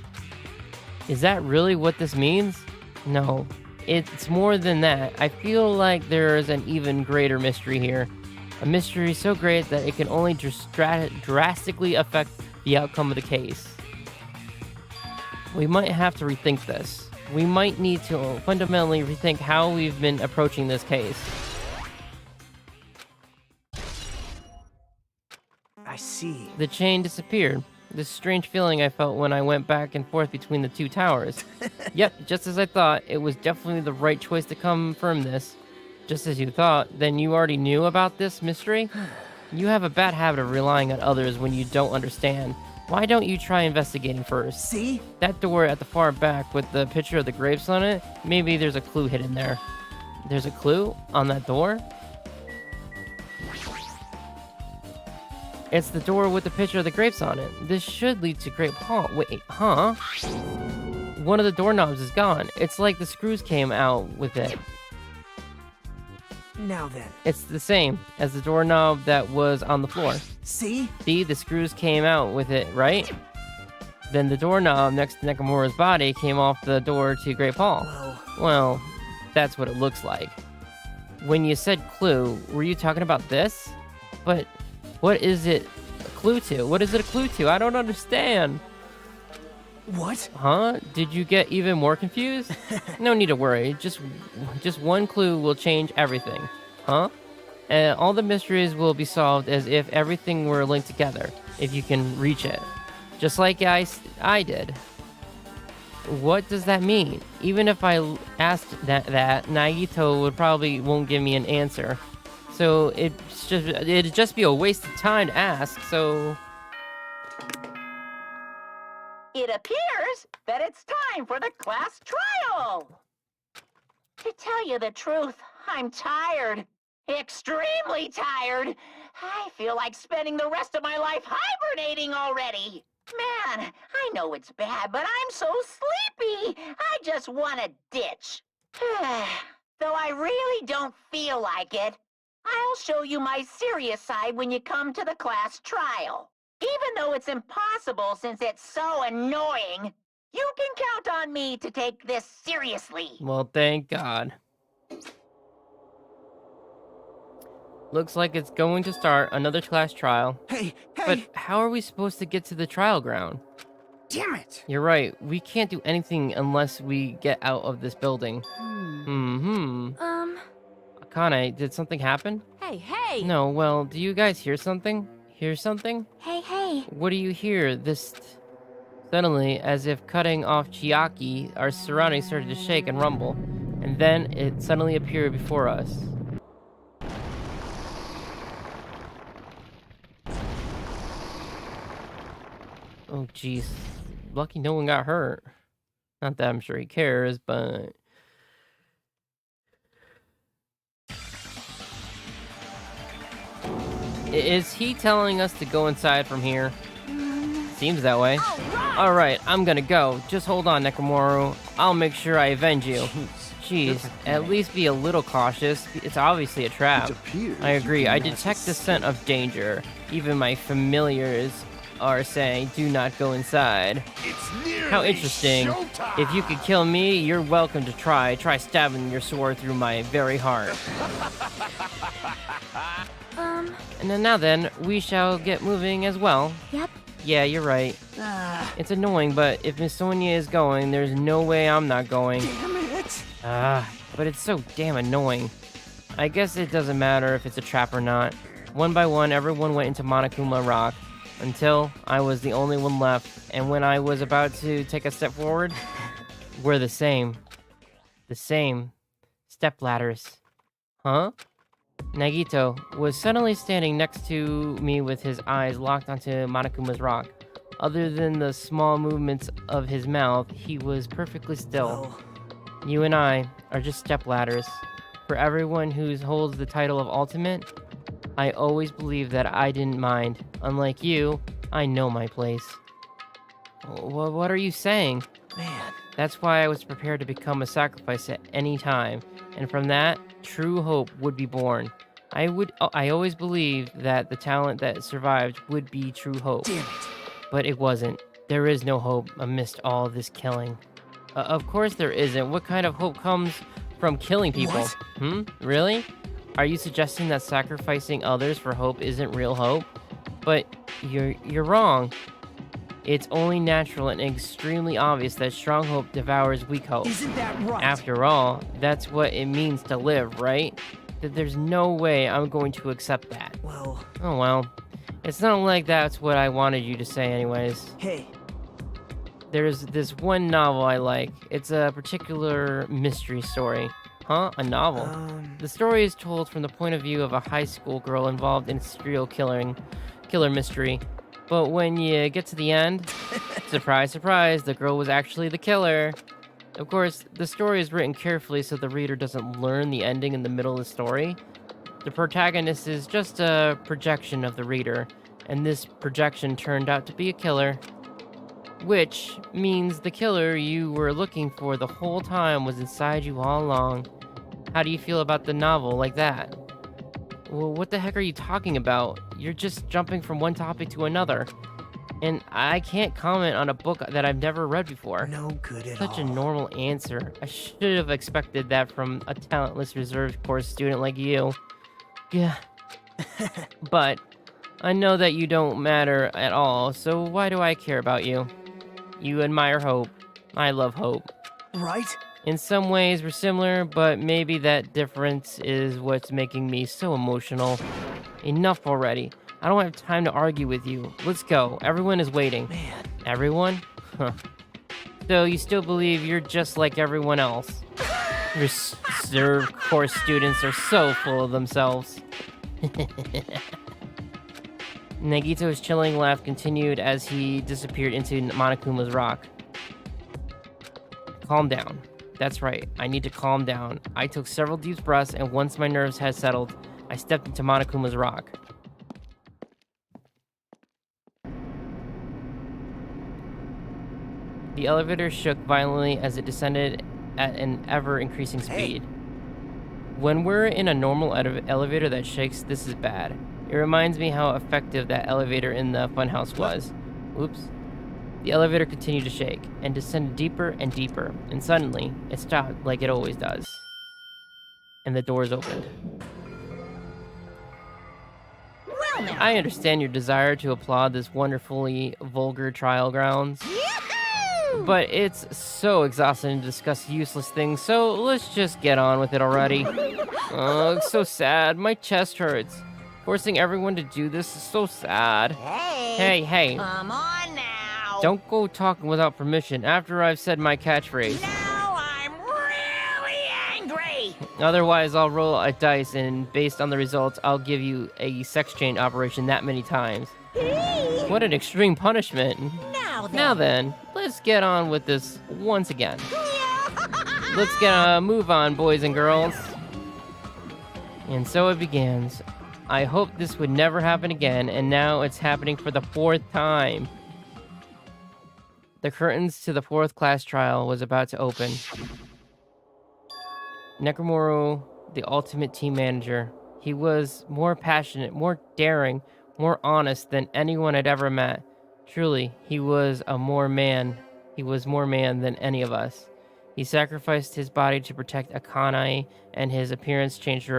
S1: is that really what this means? No, it's more than that. I feel like there is an even greater mystery here. A mystery so great that it can only drastically affect the outcome of the case. We might have to rethink this. We might need to fundamentally rethink how we've been approaching this case.
S3: I see.
S1: The chain disappeared. This strange feeling I felt when I went back and forth between the two towers. Yep, just as I thought, it was definitely the right choice to confirm this. Just as you thought, then you already knew about this mystery? You have a bad habit of relying on others when you don't understand. Why don't you try investigating first?
S3: See?
S1: That door at the far back with the picture of the grapes on it, maybe there's a clue hidden there. There's a clue on that door? It's the door with the picture of the grapes on it. This should lead to Grape Hall. Wait, huh? One of the doorknobs is gone. It's like the screws came out with it.
S3: Now then.
S1: It's the same as the doorknob that was on the floor.
S3: See?
S1: See, the screws came out with it, right? Then the doorknob next to Nakamura's body came off the door to Grape Hall. Well, that's what it looks like. When you said clue, were you talking about this? But what is it a clue to? What is it a clue to? I don't understand.
S3: What?
S1: Huh? Did you get even more confused? No need to worry. Just one clue will change everything. Huh? And all the mysteries will be solved as if everything were linked together, if you can reach it. Just like I did. What does that mean? Even if I asked that, Nagito won't give me an answer. So it'd just be a waste of time to ask, so...
S4: It appears that it's time for the class trial. To tell you the truth, I'm tired. Extremely tired. I feel like spending the rest of my life hibernating already. Man, I know it's bad, but I'm so sleepy. I just want to ditch. Though I really don't feel like it, I'll show you my serious side when you come to the class trial. Even though it's impossible since it's so annoying, you can count on me to take this seriously.
S1: Well, thank God. Looks like it's going to start another class trial.
S3: Hey!
S1: But how are we supposed to get to the trial ground?
S3: Damn it!
S1: You're right. We can't do anything unless we get out of this building. Akane, did something happen?
S2: Hey!
S1: No, well, do you guys hear something? Hear something?
S2: Hey!
S1: What do you hear? Suddenly, as if cutting off Chiaki, our surroundings started to shake and rumble, and then it suddenly appeared before us. Oh, jeez. Lucky no one got hurt. Not that I'm sure he cares, but... Is he telling us to go inside from here? Seems that way. Alright, I'm gonna go. Just hold on, Nekomaru. I'll make sure I avenge you. Jeez, at least be a little cautious. It's obviously a trap. I agree. I detect the scent of danger. Even my familiars are saying, do not go inside. How interesting. If you could kill me, you're welcome to try. Try stabbing your sword through my very heart. And now then, we shall get moving as well.
S2: Yep.
S1: Yeah, you're right. It's annoying, but if Miss Sonia is going, there's no way I'm not going.
S3: Damn it!
S1: But it's so damn annoying. I guess it doesn't matter if it's a trap or not. One by one, everyone went into Monokuma Rock, until I was the only one left, and when I was about to take a step forward, we're the same. The same. Step ladders. Huh? Nagito was suddenly standing next to me with his eyes locked onto Monokuma's rock. Other than the small movements of his mouth, he was perfectly still. You and I are just step ladders. For everyone who holds the title of Ultimate, I always believed that I didn't mind. Unlike you, I know my place. What are you saying?
S3: Man.
S1: That's why I was prepared to become a sacrifice at any time, and from that, true hope would be born. I always believed that the talent that survived would be true hope.
S3: Damn it.
S1: But it wasn't. There is no hope amidst all this killing. Of course there isn't. What kind of hope comes from killing people?
S3: What?
S1: Really? Are you suggesting that sacrificing others for hope isn't real hope? But you're wrong. It's only natural and extremely obvious that strong hope devours weak hope.
S3: Isn't that right?
S1: After all, that's what it means to live, right? That there's no way I'm going to accept that.
S3: Well...
S1: Oh well. It's not like that's what I wanted you to say anyways.
S3: Hey.
S1: There's this one novel I like. It's a particular mystery story. Huh? A novel? The story is told from the point of view of a high school girl involved in serial killer mystery. But when you get to the end, surprise, surprise, the girl was actually the killer. Of course, the story is written carefully so the reader doesn't learn the ending in the middle of the story. The protagonist is just a projection of the reader, and this projection turned out to be a killer. Which means the killer you were looking for the whole time was inside you all along. How do you feel about the novel like that? Well, what the heck are you talking about? You're just jumping from one topic to another. And I can't comment on a book that I've never read before.
S3: No good at
S1: Such
S3: all.
S1: a normal answer. I should have expected that from a talentless reserve course student like you. Yeah. But I know that you don't matter at all, so why do I care about you? You admire hope. I love hope.
S3: Right?
S1: In some ways, we're similar, but maybe that difference is what's making me so emotional. Enough already. I don't have time to argue with you. Let's go. Everyone is waiting.
S3: Man.
S1: Everyone? Huh. So you still believe you're just like everyone else? Reserve course students are so full of themselves. Nagito's chilling laugh continued as he disappeared into Monokuma's rock. Calm down. That's right, I need to calm down. I took several deep breaths, and once my nerves had settled, I stepped into Monokuma's rock. The elevator shook violently as it descended at an ever-increasing speed. When we're in a normal elevator that shakes, this is bad. It reminds me how effective that elevator in the funhouse was. Oops. The elevator continued to shake, and descended deeper and deeper, and suddenly, it stopped like it always does. And the doors opened.
S2: Well now.
S1: I understand your desire to applaud this wonderfully vulgar trial grounds. But it's so exhausting to discuss useless things, so let's just get on with it already. Oh, it's so sad. My chest hurts. Forcing everyone to do this is so sad. Hey.
S4: Come on now.
S1: Don't go talking without permission after I've said my catchphrase.
S4: Now I'm really angry.
S1: Otherwise, I'll roll a dice, and based on the results, I'll give you a sex change operation that many times. What an extreme punishment. Now then, let's get on with this once again. Let's get a move on, boys and girls. And so it begins. I hoped this would never happen again, and now it's happening for the 4th time. The curtains to the 4th class trial was about to open. Nekomaru, the ultimate team manager. He was more passionate, more daring, more honest than anyone I'd ever met. Truly, he was more man than any of us. He sacrificed his body to protect Akane, and his appearance changed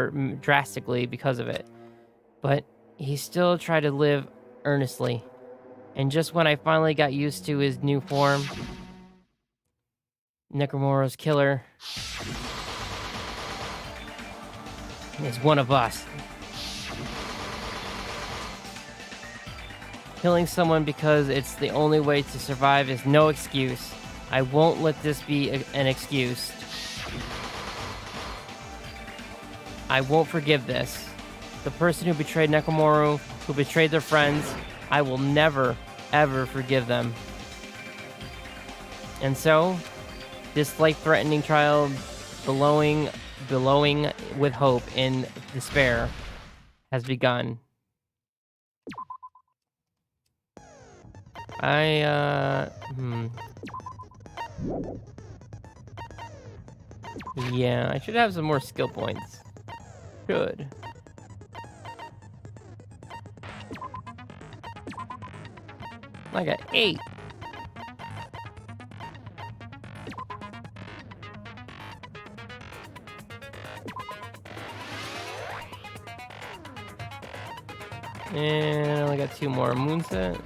S1: drastically because of it. But he still tried to live earnestly. And just when I finally got used to his new form, Nekomaru's killer is one of us. Killing someone because it's the only way to survive is no excuse. I won't let this be an excuse. I won't forgive this. The person who betrayed Nekomaru, who betrayed their friends, I will never, ever forgive them. And so, this life-threatening trial, billowing with hope in despair, has begun. Yeah, I should have some more skill points. Should. I got 8. And I only got 2 more moonset.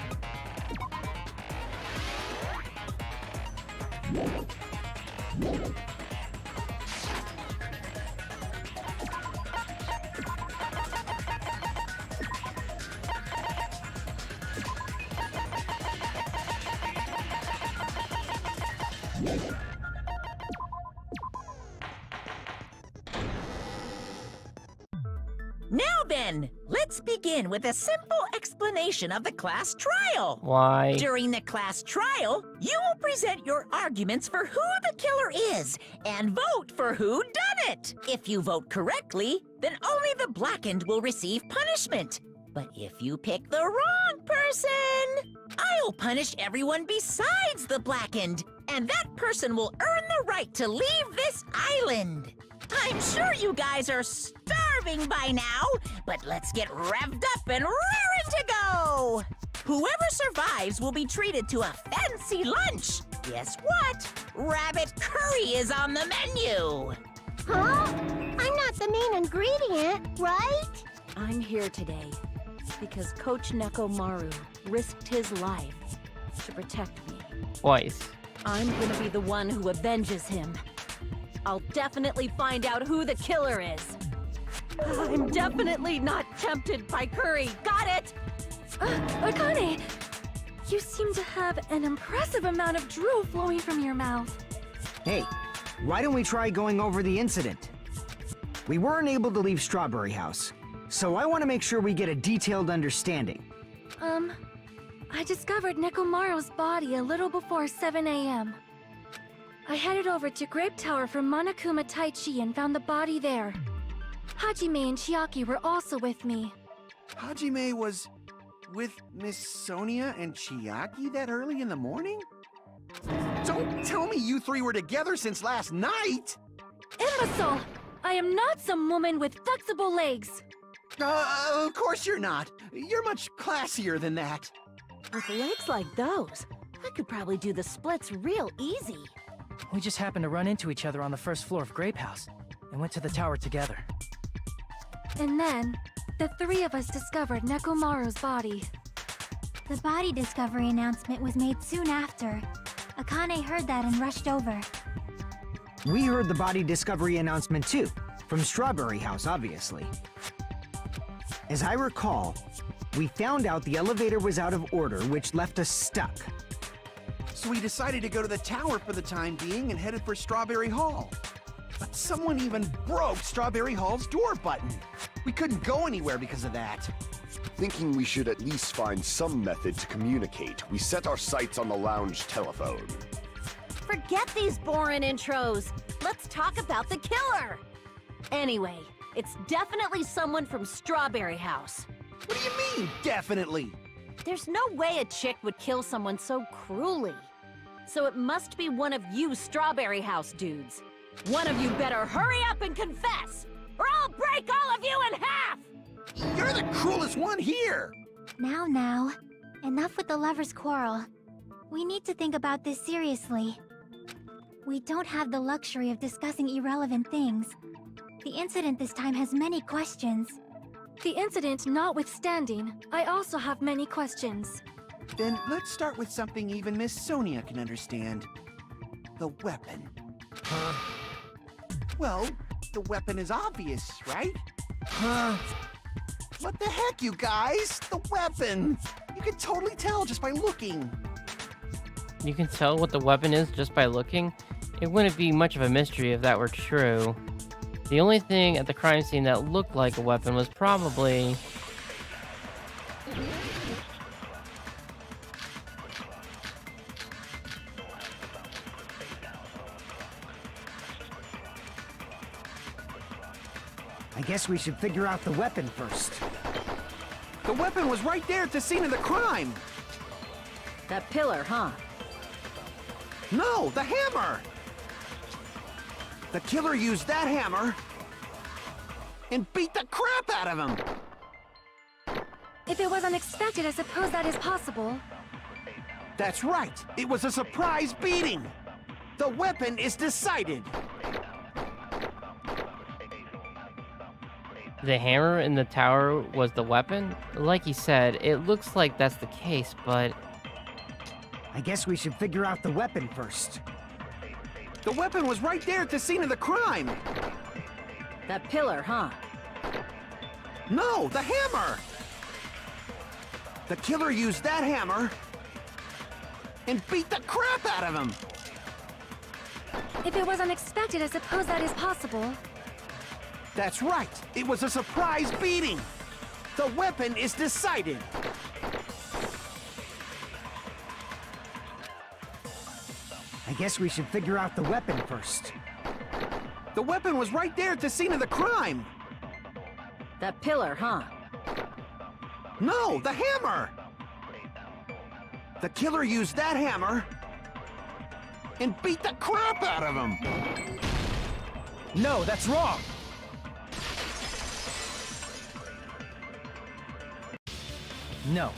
S4: Now then, let's begin with a simple explanation of the class trial.
S1: Why?
S4: During the class trial, you will present your arguments for who the killer is and vote for who done it. If you vote correctly, then only the blackened will receive punishment. But if you pick the wrong person, I'll punish everyone besides the blackened, and that person will earn the right to leave this island. I'm sure you guys are starving by now, but let's get revved up and raring to go! Whoever survives will be treated to a fancy lunch. Guess what? Rabbit curry is on the menu!
S5: Huh? I'm not the main ingredient, right?
S2: I'm here today because Coach Nekomaru risked his life to protect me.
S1: Twice.
S2: I'm gonna be the one who avenges him. I'll definitely find out who the killer is. I'm definitely not tempted by curry. Got it?
S5: Akane, you seem to have an impressive amount of drool flowing from your mouth.
S6: Hey, why don't we try going over the incident? We weren't able to leave Strawberry House, so I want to make sure we get a detailed understanding.
S5: I discovered Nekomaru's body a little before 7 a.m. I headed over to Grape Tower from Monokuma Taichi and found the body there. Hajime and Chiaki were also with me.
S7: Hajime was with Miss Sonia and Chiaki that early in the morning? Don't tell me you 3 were together since last night!
S5: Imbecile! I am not some woman with flexible legs.
S7: Of course you're not. You're much classier than that.
S2: With legs like those, I could probably do the splits real easy.
S3: We just happened to run into each other on the first floor of Grape House and went to the tower together.
S5: And then, the 3 of us discovered Nekomaru's body.
S8: The body discovery announcement was made soon after.
S5: Akane heard that and rushed over.
S6: We heard the body discovery announcement too, from Strawberry House, obviously. As I recall, we found out the elevator was out of order, which left us stuck.
S7: So we decided to go to the tower for the time being and headed for Strawberry Hall. But someone even broke Strawberry Hall's door button. We couldn't go anywhere because of that.
S8: Thinking we should at least find some method to communicate, we set our sights on the lounge telephone.
S2: Forget these boring intros. Let's talk about the killer. Anyway, it's definitely someone from Strawberry House.
S7: What do you mean, definitely?
S2: There's no way a chick would kill someone so cruelly. So it must be one of you Strawberry House dudes. One of you better hurry up and confess, or I'll break all of you in half!
S7: You're the cruelest one here!
S5: Now, enough with the lovers' quarrel. We need to think about this seriously. We don't have the luxury of discussing irrelevant things. The incident this time has many questions.
S9: The incident notwithstanding, I also have many questions.
S7: Then let's start with something even Miss Sonia can understand. The weapon.
S3: Huh?
S7: Well, the weapon is obvious, right?
S3: Huh?
S7: What the heck, you guys? The weapon! You can totally tell just by looking.
S1: You can tell what the weapon is just by looking? It wouldn't be much of a mystery if that were true. The only thing at the crime scene that looked like a weapon was probably...
S6: I guess we should figure out the weapon first.
S7: The weapon was right there at the scene of the crime!
S2: That pillar, huh?
S7: No, the hammer! The killer used that hammer and beat the crap out of him!
S9: If it was unexpected, I suppose that is possible.
S7: That's right! It was a surprise beating! The weapon is decided!
S1: The hammer in the tower was the weapon? Like he said, it looks like that's the case, but...
S6: I guess we should figure out the weapon first.
S7: The weapon was right there at the scene of the crime!
S2: That pillar, huh?
S7: No, the hammer! The killer used that hammer and beat the crap out of him!
S9: If it was unexpected, I suppose that is possible.
S7: That's right! It was a surprise beating! The weapon is decided!
S6: I guess we should figure out the weapon first.
S7: The weapon was right there at the scene of the crime!
S2: That pillar, huh?
S7: No, the hammer! The killer used that hammer and beat the crap out of him!
S3: No, that's wrong! No,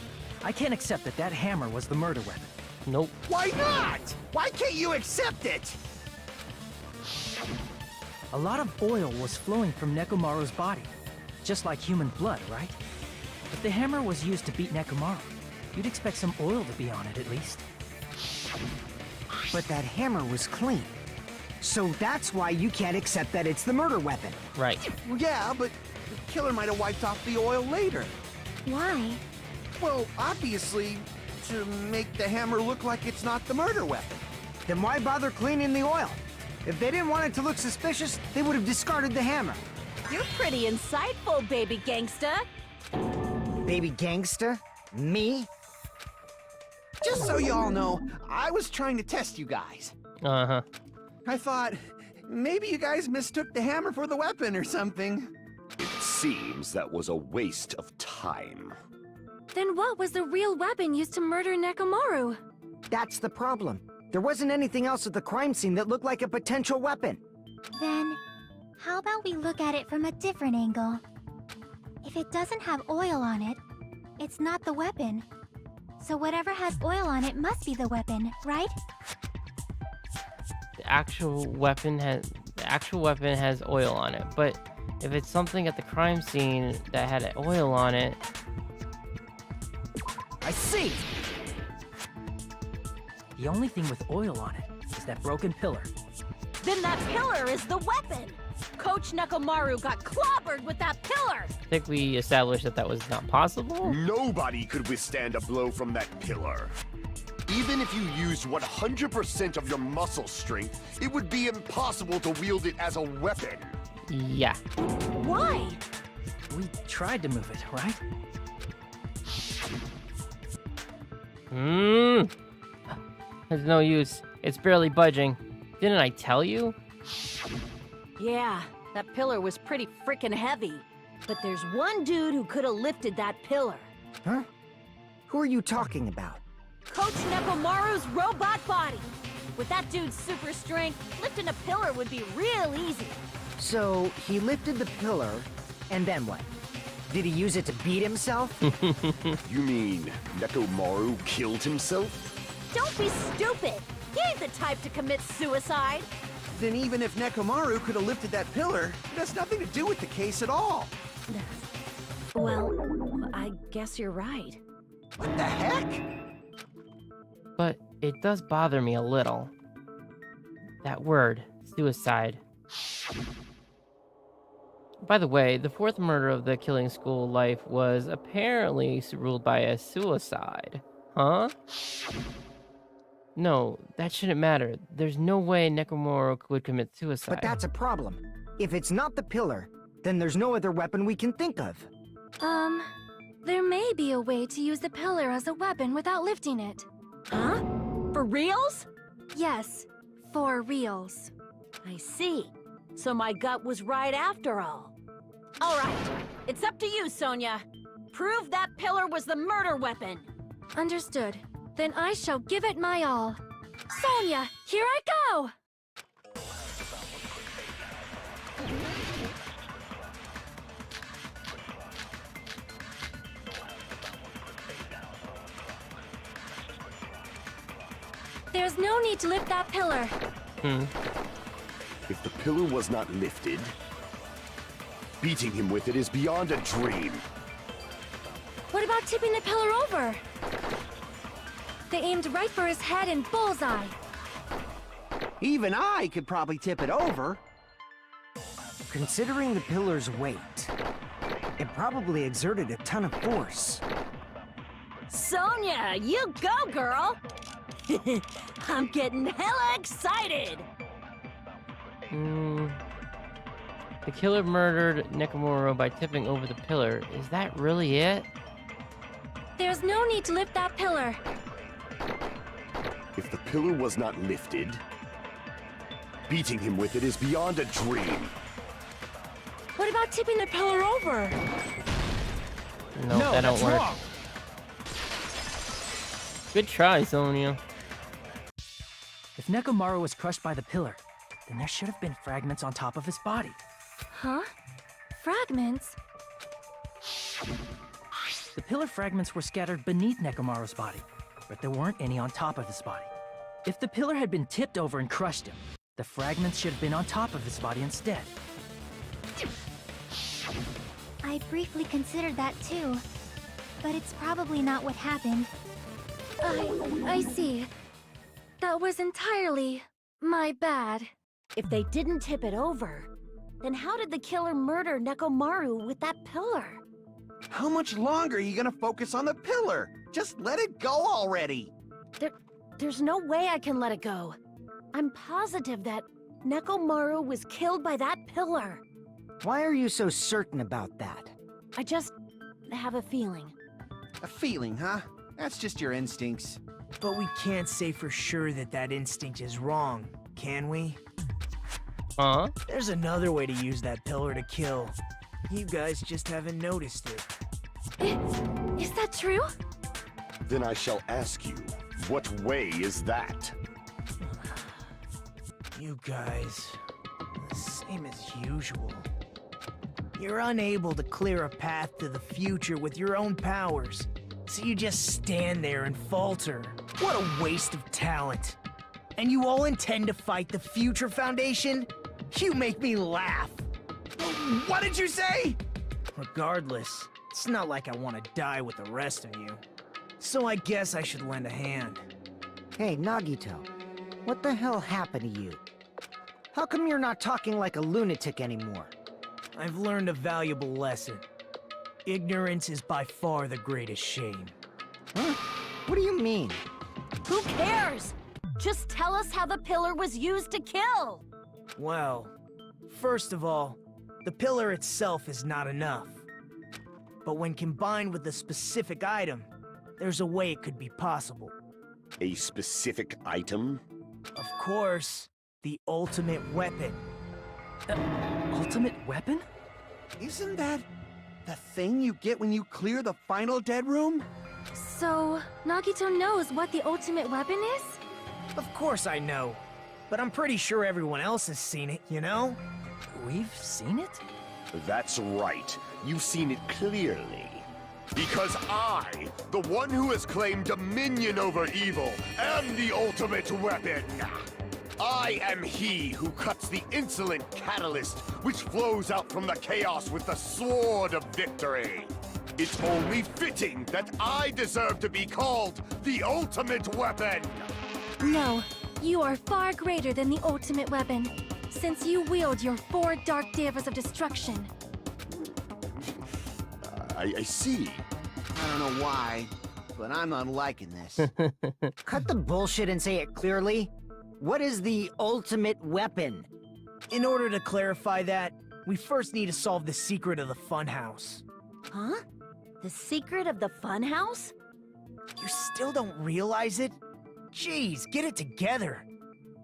S3: I can't accept that that hammer was the murder weapon.
S1: Nope.
S7: Why not? Why can't you accept it?
S3: A lot of oil was flowing from Nekomaru's body, just like human blood, right? If the hammer was used to beat Nekomaru, you'd expect some oil to be on it at least.
S6: But that hammer was clean. So that's why you can't accept that it's the murder weapon.
S1: Right.
S7: Well, yeah, but the killer might have wiped off the oil later.
S5: Why?
S7: Well, obviously, to make the hammer look like it's not the murder weapon.
S6: Then why bother cleaning the oil? If they didn't want it to look suspicious, they would have discarded the hammer.
S2: You're pretty insightful, baby gangsta.
S6: Baby gangsta? Me?
S7: Just so you all know, I was trying to test you guys.
S1: Uh-huh.
S7: I thought, maybe you guys mistook the hammer for the weapon or something.
S8: It seems that was a waste of time.
S9: Then what was the real weapon used to murder Nekomaru?
S6: That's the problem. There wasn't anything else at the crime scene that looked like a potential weapon.
S5: Then, how about we look at it from a different angle? If it doesn't have oil on it, it's not the weapon. So whatever has oil on it must be the weapon, right?
S1: The actual weapon has oil on it, but if it's something at the crime scene that had oil on it...
S3: I see!
S10: The only thing with oil on it is that broken pillar.
S2: Then that pillar is the weapon! Coach Nekomaru got clobbered with that pillar!
S1: I think we established that that was not possible.
S8: Nobody could withstand a blow from that pillar. Even if you used 100% of your muscle strength, it would be impossible to wield it as a weapon.
S1: Yeah.
S2: Why?
S10: We tried to move it, right?
S1: There's no use. It's barely budging. Didn't I tell you?
S2: Yeah, that pillar was pretty freaking heavy. But there's one dude who could have lifted that pillar.
S6: Huh? Who are you talking about?
S2: Coach Nekomaru's robot body! With that dude's super strength, lifting a pillar would be real easy.
S6: So, he lifted the pillar, and then what? Did he use it to beat himself?
S8: You mean Nekomaru killed himself?
S2: Don't be stupid! He ain't the type to commit suicide!
S7: Then even if Nekomaru could have lifted that pillar, it has nothing to do with the case at all.
S2: Well, I guess you're right.
S7: What the heck?
S1: But it does bother me a little. That word, suicide. By the way, the fourth murder of the killing school life was apparently ruled by a suicide. Huh? No, that shouldn't matter. There's no way Nekomaru would commit suicide.
S6: But that's a problem. If it's not the pillar, then there's no other weapon we can think of.
S9: There may be a way to use the pillar as a weapon without lifting it.
S2: Huh? For reals?
S9: Yes, for reals.
S2: I see. So my gut was right after all. All right, it's up to you, Sonia. Prove that pillar was the murder weapon.
S9: Understood. Then I shall give it my all. Sonia, here I go! There's no need to lift that pillar.
S8: If the pillar was not lifted, beating him with it is beyond a dream.
S9: What about tipping the pillar over? They aimed right for his head and bullseye.
S7: Even I could probably tip it over.
S6: Considering the pillar's weight, it probably exerted a ton of force.
S2: Sonia, you go, girl! I'm getting hella excited!
S1: The killer murdered Nekomaru by tipping over the pillar. Is that really it?
S9: There's no need to lift that pillar.
S8: If the pillar was not lifted, beating him with it is beyond a dream.
S9: What about tipping the pillar over?
S1: No, that don't work.
S7: Wrong.
S1: Good try, Sonia.
S10: If Nekomaru was crushed by the pillar, then there should have been fragments on top of his body.
S9: Huh? Fragments?
S10: The pillar fragments were scattered beneath Nekomaru's body, but there weren't any on top of his body. If the pillar had been tipped over and crushed him, the fragments should have been on top of his body instead.
S5: I briefly considered that too, but it's probably not what happened.
S9: I see. That was entirely my bad.
S2: If they didn't tip it over, then how did the killer murder Nekomaru with that pillar?
S7: How much longer are you gonna focus on the pillar? Just let it go already.
S2: There's no way I can let it go. I'm positive that Nekomaru was killed by that pillar.
S6: Why are you so certain about that?
S2: I just have a feeling.
S7: A feeling, huh? That's just your instincts.
S3: But we can't say for sure that that instinct is wrong, can we?
S1: Huh?
S3: There's another way to use that pillar to kill. You guys just haven't noticed it.
S9: Is that true?
S8: Then I shall ask you, what way is that?
S3: You guys, the same as usual. You're unable to clear a path to the future with your own powers, so you just stand there and falter. What a waste of talent. And you all intend to fight the Future Foundation? You make me laugh.
S7: What did you say?
S3: Regardless, it's not like I want to die with the rest of you. So I guess I should lend a hand.
S6: Hey, Nagito. What the hell happened to you? How come you're not talking like a lunatic anymore?
S3: I've learned a valuable lesson. Ignorance is by far the greatest shame.
S6: Huh? What do you mean?
S2: Who cares? Just tell us how the pillar was used to kill!
S3: Well, first of all, the pillar itself is not enough. But when combined with a specific item, there's a way it could be possible.
S8: A specific item?
S3: Of course, the ultimate weapon.
S10: Ultimate weapon?
S7: Isn't that the thing you get when you clear the final dead room?
S9: So, Nagito knows what the ultimate weapon is?
S3: Of course I know. But I'm pretty sure everyone else has seen it, you know?
S10: We've seen it?
S8: That's right. You've seen it clearly. Because I, the one who has claimed dominion over evil, am the ultimate weapon. I am he who cuts the insolent catalyst which flows out from the chaos with the sword of victory. It's only fitting that I deserve to be called the ultimate weapon.
S9: No, you are far greater than the ultimate weapon, since you wield your 4 dark devas of destruction.
S8: I see.
S7: I don't know why, but I'm not liking this.
S6: Cut the bullshit and say it clearly. What is the ultimate weapon?
S3: In order to clarify that, we first need to solve the secret of the funhouse.
S2: Huh? The secret of the funhouse?
S3: You still don't realize it? Jeez, get it together.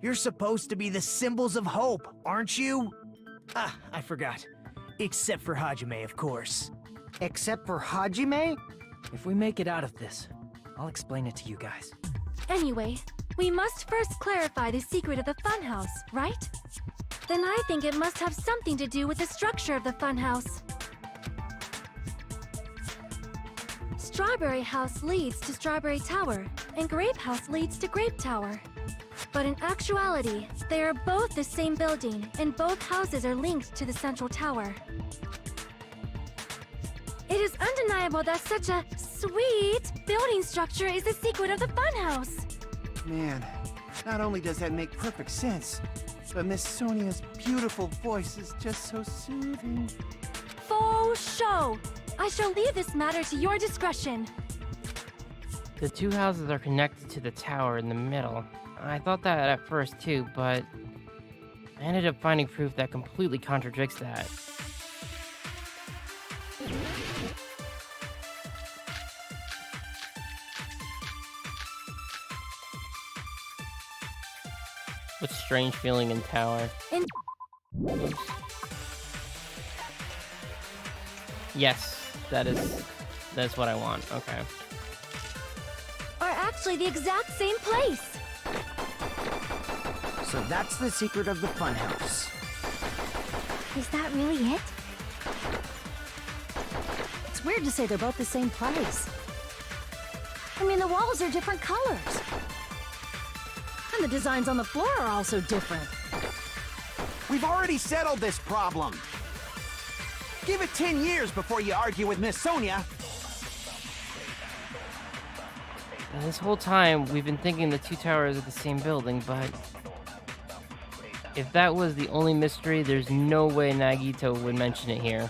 S3: You're supposed to be the symbols of hope, aren't you? Ah, I forgot. Except for Hajime, of course.
S6: Except for Hajime?
S10: If we make it out of this, I'll explain it to you guys.
S9: Anyway, we must first clarify the secret of the funhouse, right? Then I think it must have something to do with the structure of the funhouse. Strawberry House leads to Strawberry Tower, and Grape House leads to Grape Tower. But in actuality, they are both the same building, and both houses are linked to the central tower. It is undeniable that such a sweet building structure is the secret of the funhouse.
S7: Man, not only does that make perfect sense, but Miss Sonia's beautiful voice is just so soothing.
S9: Faux show! I shall leave this matter to your discretion.
S1: The 2 houses are connected to the tower in the middle. I thought that at first too, but I ended up finding proof that completely contradicts that. What strange feeling in tower. Oops. Yes, that's what I want. Okay.
S9: Are actually the exact same place.
S6: So that's the secret of the funhouse.
S2: Is that really it? It's weird to say they're both the same place. I mean, the walls are different colors. And the designs on the floor are also different.
S7: We've already settled this problem. Give it 10 years before you argue with Miss Sonia.
S1: And this whole time, we've been thinking the 2 towers are the same building, but if that was the only mystery, there's no way Nagito would mention it here.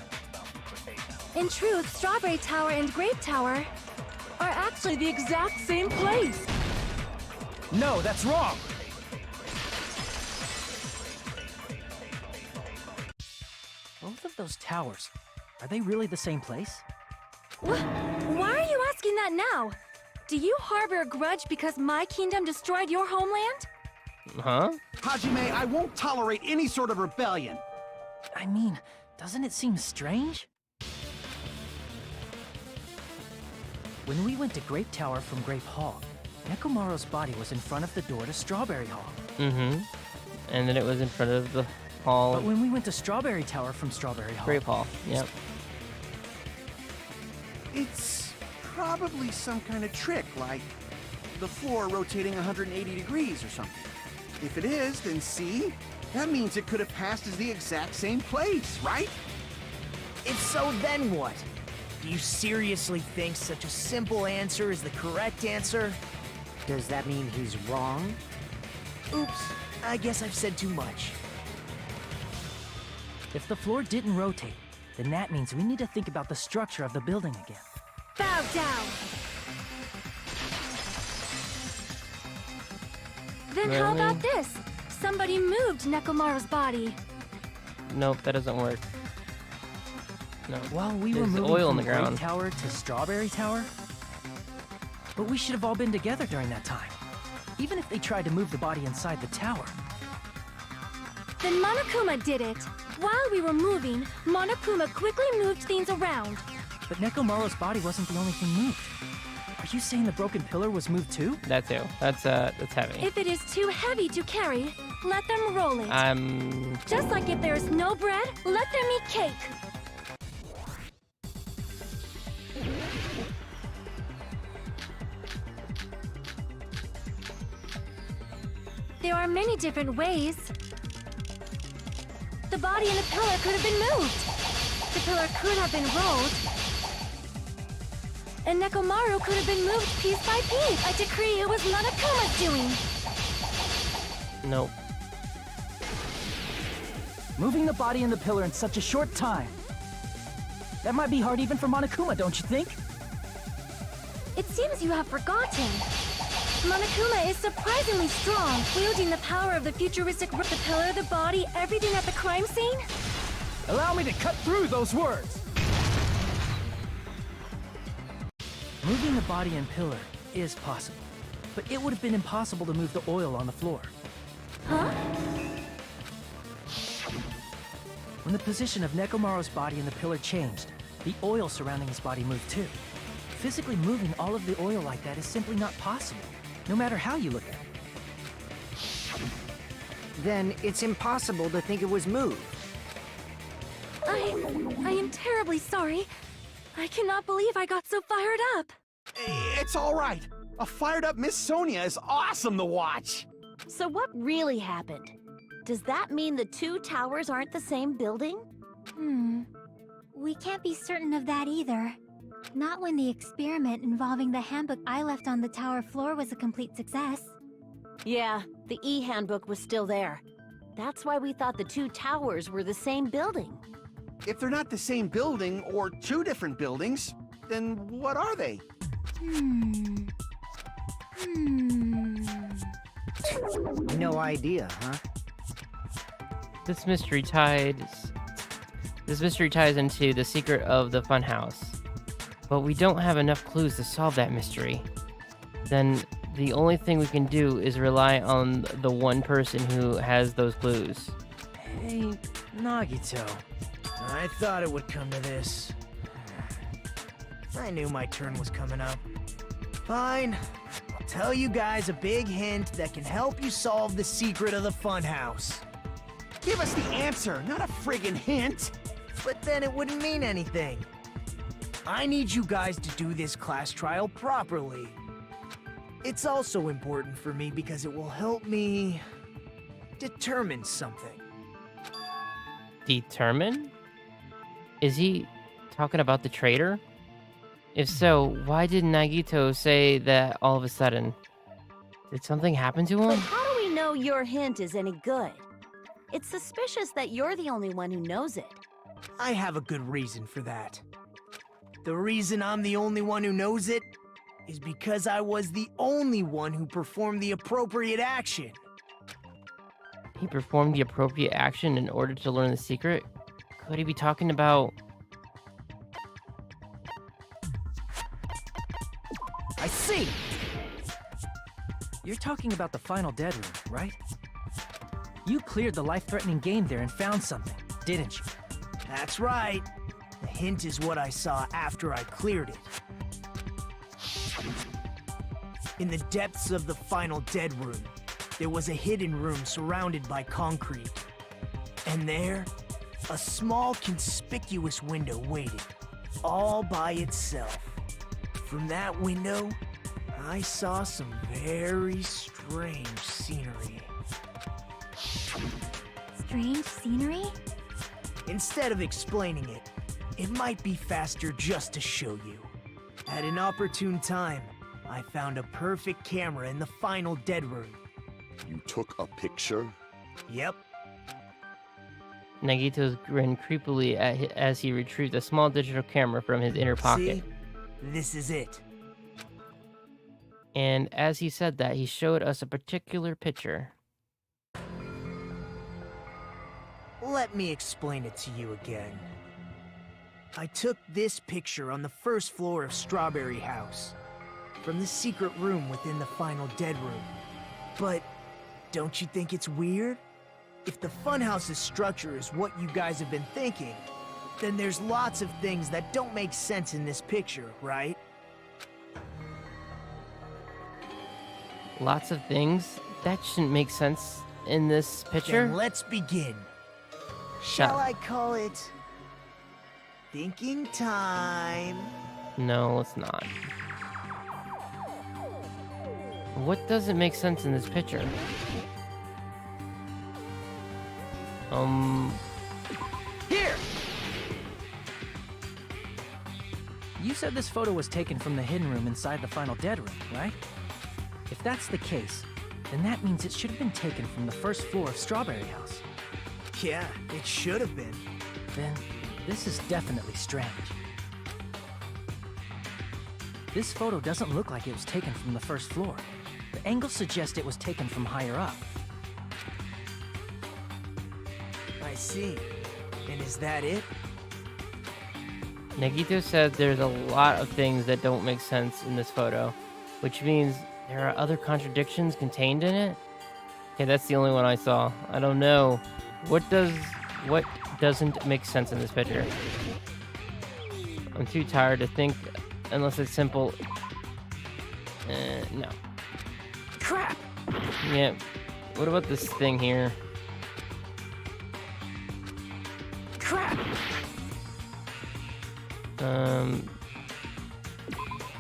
S9: In truth, Strawberry Tower and Grape Tower are actually the exact same place.
S3: No, that's wrong!
S10: Both of those towers, are they really the same place?
S9: Why are you asking that now? Do you harbor a grudge because my kingdom destroyed your homeland?
S1: Huh?
S7: Hajime, I won't tolerate any sort of rebellion.
S10: I mean, doesn't it seem strange? When we went to Grape Tower from Grape Hall, Nekomaru's body was in front of the door to Strawberry Hall.
S1: Mm-hmm. And then it was in front of the hall.
S10: But when we went to Strawberry Tower from Strawberry Hall...
S1: Grape Hall, yep.
S7: It's probably some kind of trick, like the floor rotating 180 degrees or something. If it is, then see? That means it could have passed as the exact same place, right?
S3: If so, then what? Do you seriously think such a simple answer is the correct answer?
S6: Does that mean he's wrong?
S3: Oops, I guess I've said too much.
S10: If the floor didn't rotate, then that means we need to think about the structure of the building again.
S5: Bow down! Then how
S1: Really?
S5: about this? Somebody moved Nekomaru's body.
S1: Nope, that doesn't work. No.
S10: While we were
S1: There's
S10: moving
S1: oil
S10: from
S1: in the
S10: Grape
S1: ground.
S10: Tower to Strawberry Tower, but we should have all been together during that time. Even if they tried to move the body inside the tower.
S5: Then Monokuma did it. While we were moving, Monokuma quickly moved things around.
S10: But Nekomaru's body wasn't the only thing moved. Are you saying the broken pillar was moved too?
S1: That too. That's heavy.
S5: If it is too heavy to carry, let them roll it.
S1: I'm...
S5: Just like if there is no bread, let them eat cake. There are many different ways. The body and the pillar could have been moved. The pillar could have been rolled. And Nekomaru could have been moved piece by piece. I decree it was Monokuma's doing.
S1: Nope.
S10: Moving the body and the pillar in such a short time. That might be hard even for Monokuma, don't you think?
S5: It seems you have forgotten. Monokuma is surprisingly strong, wielding the power of the futuristic the pillar, the body, everything at the crime scene.
S10: Allow me to cut through those words! Moving the body and pillar is possible, but it would have been impossible to move the oil on the floor.
S5: Huh?
S10: When the position of Nekomaru's body and the pillar changed, the oil surrounding his body moved too. Physically moving all of the oil like that is simply not possible, no matter how you look at it.
S6: Then it's impossible to think it was moved.
S5: I am terribly sorry. I cannot believe I got so fired up.
S7: It's all right. A fired up Miss Sonia is awesome to watch.
S2: So what really happened? Does that mean the two towers aren't the same building?
S9: We can't be certain of that either. Not when the experiment involving the handbook I left on the tower floor was a complete success.
S2: Yeah, the e-handbook was still there. That's why we thought the two towers were the same building.
S7: If they're not the same building or two different buildings, then what are they?
S6: No idea, huh?
S1: This mystery ties into the secret of the funhouse. But we don't have enough clues to solve that mystery. Then the only thing we can do is rely on the one person who has those clues.
S3: Hey, Nagito. I thought it would come to this. I knew my turn was coming up. Fine. I'll tell you guys a big hint that can help you solve the secret of the funhouse.
S7: Give us the answer, not a friggin' hint.
S3: But then it wouldn't mean anything. I need you guys to do this class trial properly. It's also important for me because it will help me determine something.
S1: Determine? Is he talking about the traitor? If so, why did Nagito say that all of a sudden? Did something happen to
S2: But
S1: him?
S2: how do we know your hint is any good? It's suspicious that you're the only one who knows it.
S3: I have a good reason for that. The reason I'm the only one who knows it is because I was the only one who performed the appropriate action.
S1: He performed the appropriate action in order to learn the secret? Could he be talking about...
S10: I see! You're talking about the final dead room, right? You cleared the life-threatening game there and found something, didn't you?
S3: That's right. The hint is what I saw after I cleared it. In the depths of the final dead room, there was a hidden room surrounded by concrete. And there, a small conspicuous window waited, all by itself. From that window, I saw some very strange scenery.
S9: Strange scenery?
S3: Instead of explaining it, it might be faster just to show you. At an opportune time, I found a perfect camera in the final dead room.
S8: You took a picture?
S3: Yep.
S1: Nagito's grinned creepily as he retrieved a small digital camera from his inner pocket.
S3: See? This is it.
S1: And as he said that, he showed us a particular picture.
S3: Let me explain it to you again. I took this picture on the first floor of Strawberry House, from the secret room within the final dead room. But don't you think it's weird? If the Funhouse's structure is what you guys have been thinking, then there's lots of things that don't make sense in this picture, right?
S1: Lots of things? That shouldn't make sense in this picture?
S3: Then let's begin.
S1: Shut
S3: Shall
S1: up.
S3: I call it thinking time?
S1: No, it's not. What doesn't make sense in this picture?
S3: Here!
S10: You said this photo was taken from the hidden room inside the final dead room, right? If that's the case, then that means it should have been taken from the first floor of Strawberry House.
S3: Yeah, it should have been.
S10: Then, this is definitely strange. This photo doesn't look like it was taken from the first floor. The angles suggest it was taken from higher up.
S3: I see. And is that it?
S1: Nagito said there's a lot of things that don't make sense in this photo, which means there are other contradictions contained in it? Okay, that's the only one I saw. I don't know. What doesn't make sense in this picture? I'm too tired to think unless it's simple. No.
S10: Crap!
S1: Yeah. What about this thing here?
S10: Crap!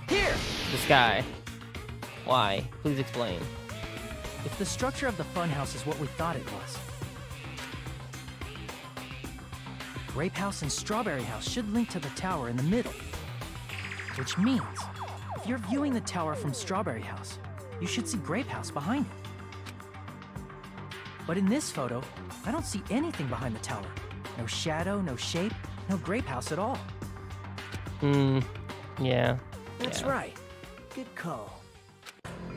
S3: Here!
S1: This guy. Why? Please explain.
S10: If the structure of the funhouse is what we thought it was, Grape House and Strawberry House should link to the tower in the middle. Which means, if you're viewing the tower from Strawberry House, you should see Grape House behind it. But in this photo, I don't see anything behind the tower. No shadow, no shape, no Grape House at all.
S1: Yeah.
S3: That's
S1: Yeah.
S3: right. Good call.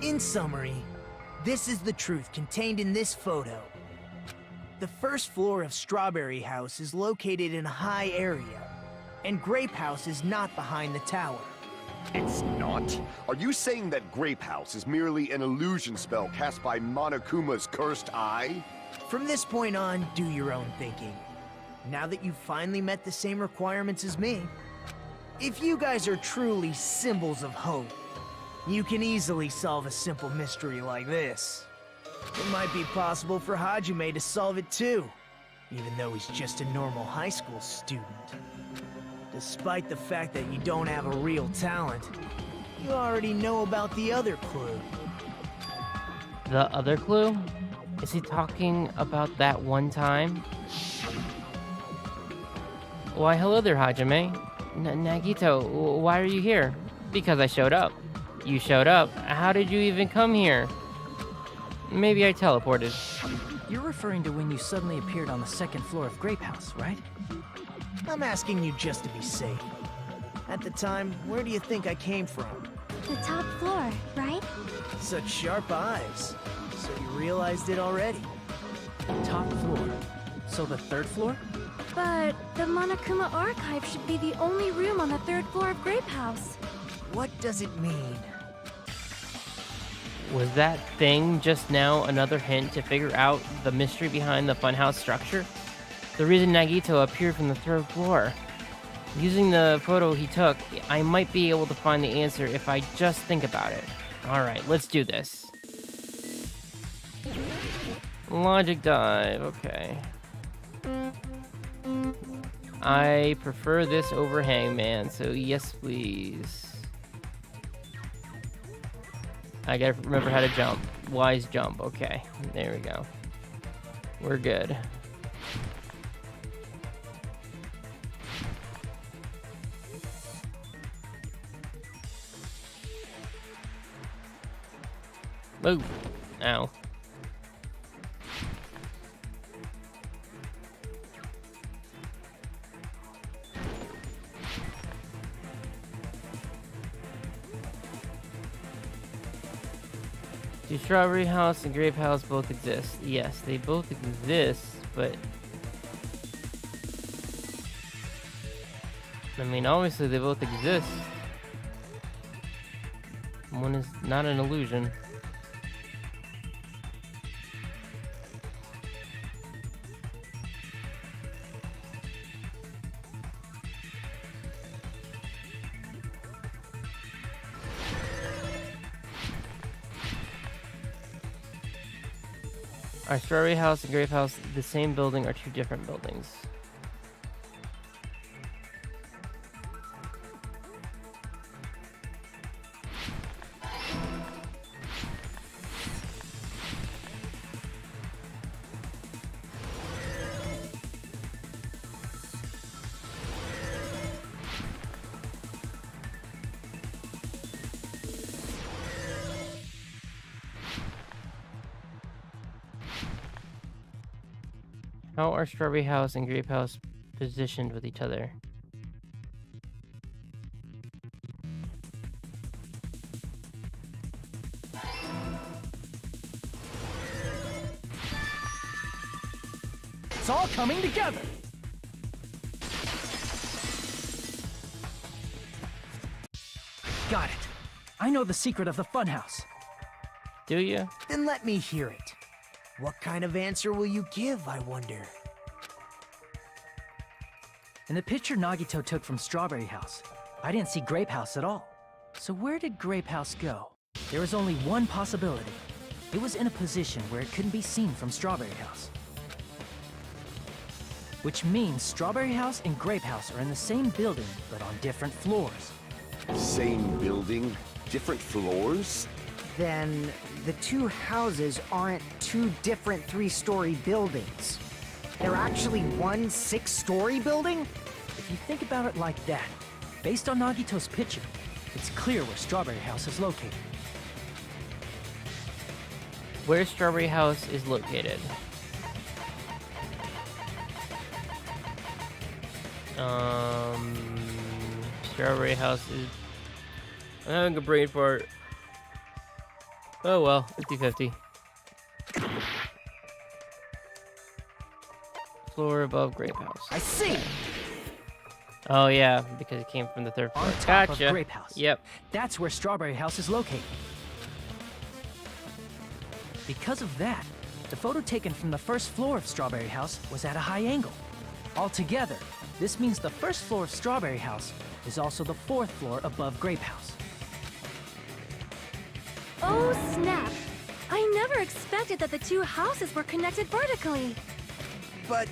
S3: In summary, this is the truth contained in this photo. The first floor of Strawberry House is located in a high area, and Grape House is not behind the tower.
S8: It's not? Are you saying that Grape House is merely an illusion spell cast by Monokuma's cursed eye?
S3: From this point on, do your own thinking. Now that you've finally met the same requirements as me, if you guys are truly symbols of hope, you can easily solve a simple mystery like this. It might be possible for Hajime to solve it too, even though he's just a normal high school student. Despite the fact that you don't have a real talent, you already know about the other clue.
S1: The other clue? Is he talking about that one time? Why, hello there, Hajime. Nagito, why are you here? Because I showed up. You showed up. How did you even come here? Maybe I teleported.
S10: You're referring to when you suddenly appeared on the second floor of Grape House, right?
S3: I'm asking you just to be safe. At the time, where do you think I came from?
S9: The top floor, right?
S3: Such sharp eyes. So you realized it already?
S10: Top floor. So the third floor?
S9: But the Monokuma Archive should be the only room on the third floor of Grape House.
S3: What does it mean?
S1: Was that thing just now another hint to figure out the mystery behind the funhouse structure? The reason Nagito appeared from the third floor? Using the photo he took, I might be able to find the answer if I just think about it. Alright, let's do this. Logic dive, okay. I prefer this over Hangman, so yes please. I gotta remember how to jump. Wise jump, okay. There we go. We're good. Move. Ow. Do Strawberry House and Grape House both exist? Yes, they both exist, but... I mean, obviously they both exist. One is not an illusion. Are Strawberry House and Grape House the same building or two different buildings? How are Strawberry House and Grape House positioned with each other?
S10: It's all coming together! Got it. I know the secret of the funhouse.
S1: Do you?
S3: Then let me hear it. What kind of answer will you give, I wonder?
S10: In the picture Nagito took from Strawberry House, I didn't see Grape House at all. So where did Grape House go? There was only one possibility. It was in a position where it couldn't be seen from Strawberry House. Which means Strawberry House and Grape House are in the same building, but on different floors.
S8: Same building, different floors?
S6: Then the two houses aren't two different 3-story buildings. They're actually one 6-story building?
S10: If you think about it like that, based on Nagito's picture, it's clear where Strawberry House is located.
S1: Where Strawberry House is located? Strawberry House is... I'm having a brain fart. Oh well, 50-50. Floor above Grape House.
S3: I see!
S1: Oh yeah, because it came from the third floor.
S10: On top
S1: Gotcha.
S10: of Grape House.
S1: Yep.
S10: That's where Strawberry House is located. Because of that, the photo taken from the first floor of Strawberry House was at a high angle. Altogether, this means the first floor of Strawberry House is also the 4th floor above Grape House.
S5: Oh, snap! I never expected that the two houses were connected vertically.
S7: But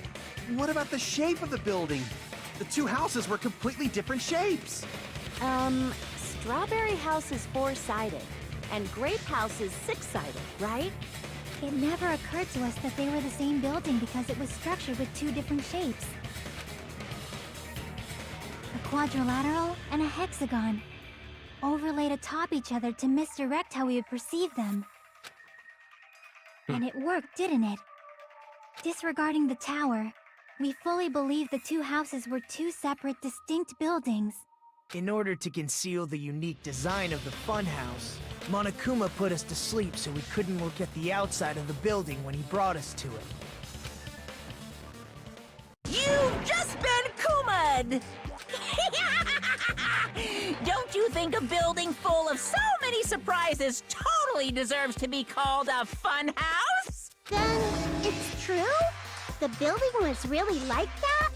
S7: what about the shape of the building? The two houses were completely different shapes.
S2: Strawberry House is 4-sided, and Grape House is 6-sided, right?
S9: It never occurred to us that they were the same building because it was structured with two different shapes. A quadrilateral and a hexagon, overlaid atop each other to misdirect how we would perceive them. And it worked, didn't it? Disregarding the tower, we fully believed the two houses were two separate, distinct buildings.
S3: In order to conceal the unique design of the funhouse, Monokuma put us to sleep so we couldn't look at the outside of the building when he brought us to it.
S2: You've just been Kuma'd! Don't you think a building full of so many surprises totally deserves to be called a fun house?
S9: Then, it's true? The building was really like that?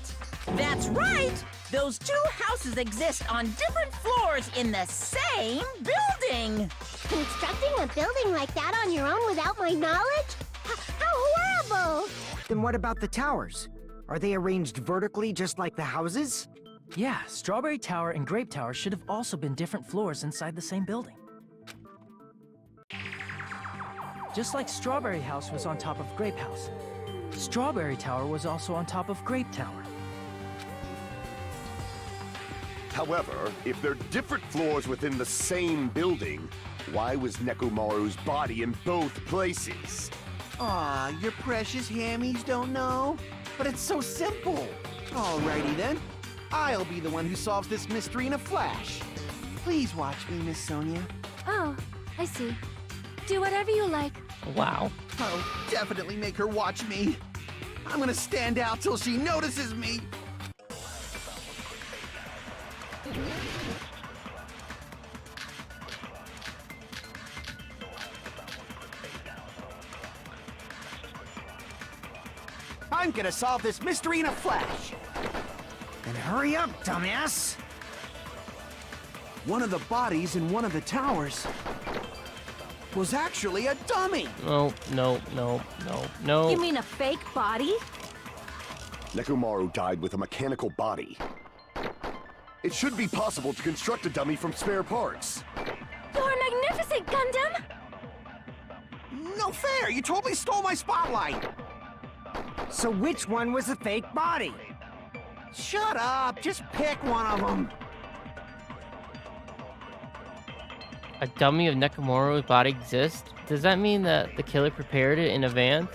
S2: That's right! Those two houses exist on different floors in the same building!
S9: Constructing a building like that on your own without my knowledge? How horrible!
S6: Then what about the towers? Are they arranged vertically just like the houses?
S10: Yeah, Strawberry Tower and Grape Tower should have also been different floors inside the same building. Just like Strawberry House was on top of Grape House, Strawberry Tower was also on top of Grape Tower.
S8: However, if they're different floors within the same building, Why was Nekomaru's body in both places?
S7: Aw, your precious hammies don't know? But it's so simple. Alrighty then. I'll be the one who solves this mystery in a flash. Please watch me, Miss Sonia.
S5: Oh, I see. Do whatever you like.
S1: Wow.
S7: I'll definitely make her watch me. I'm gonna stand out till she notices me. I'm gonna solve this mystery in a flash.
S6: Then hurry up, dumbass!
S7: One of the bodies in one of the towers was actually a dummy.
S1: No, no, no, no, no.
S2: You mean a fake body?
S8: Nekomaru died with a mechanical body. It should be possible to construct a dummy from spare parts.
S5: You're magnificent, Gundam!
S7: No fair! You totally stole my spotlight!
S6: So which one was the fake body?
S7: Shut up! Just pick one of them!
S1: A dummy of Nekomaru's body exists? Does that mean that the killer prepared it in advance?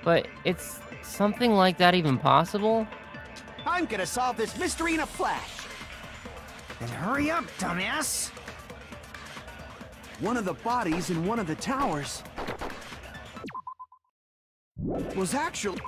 S1: But it's something like that even possible?
S7: I'm gonna solve this mystery in a flash!
S6: Then hurry up, dumbass!
S7: One of the bodies in one of the towers was actually...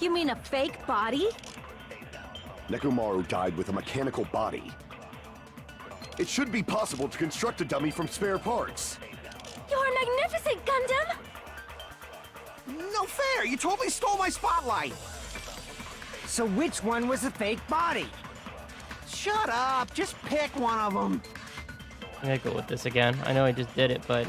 S2: You mean a fake body?
S8: Nekomaru died with a mechanical body. It should be possible to construct a dummy from spare parts.
S5: You're magnificent, Gundam!
S7: No fair! You totally stole my spotlight!
S6: So which one was the fake body?
S7: Shut up! Just pick one of them!
S1: I'm gonna go with this again. I know I just did it, but...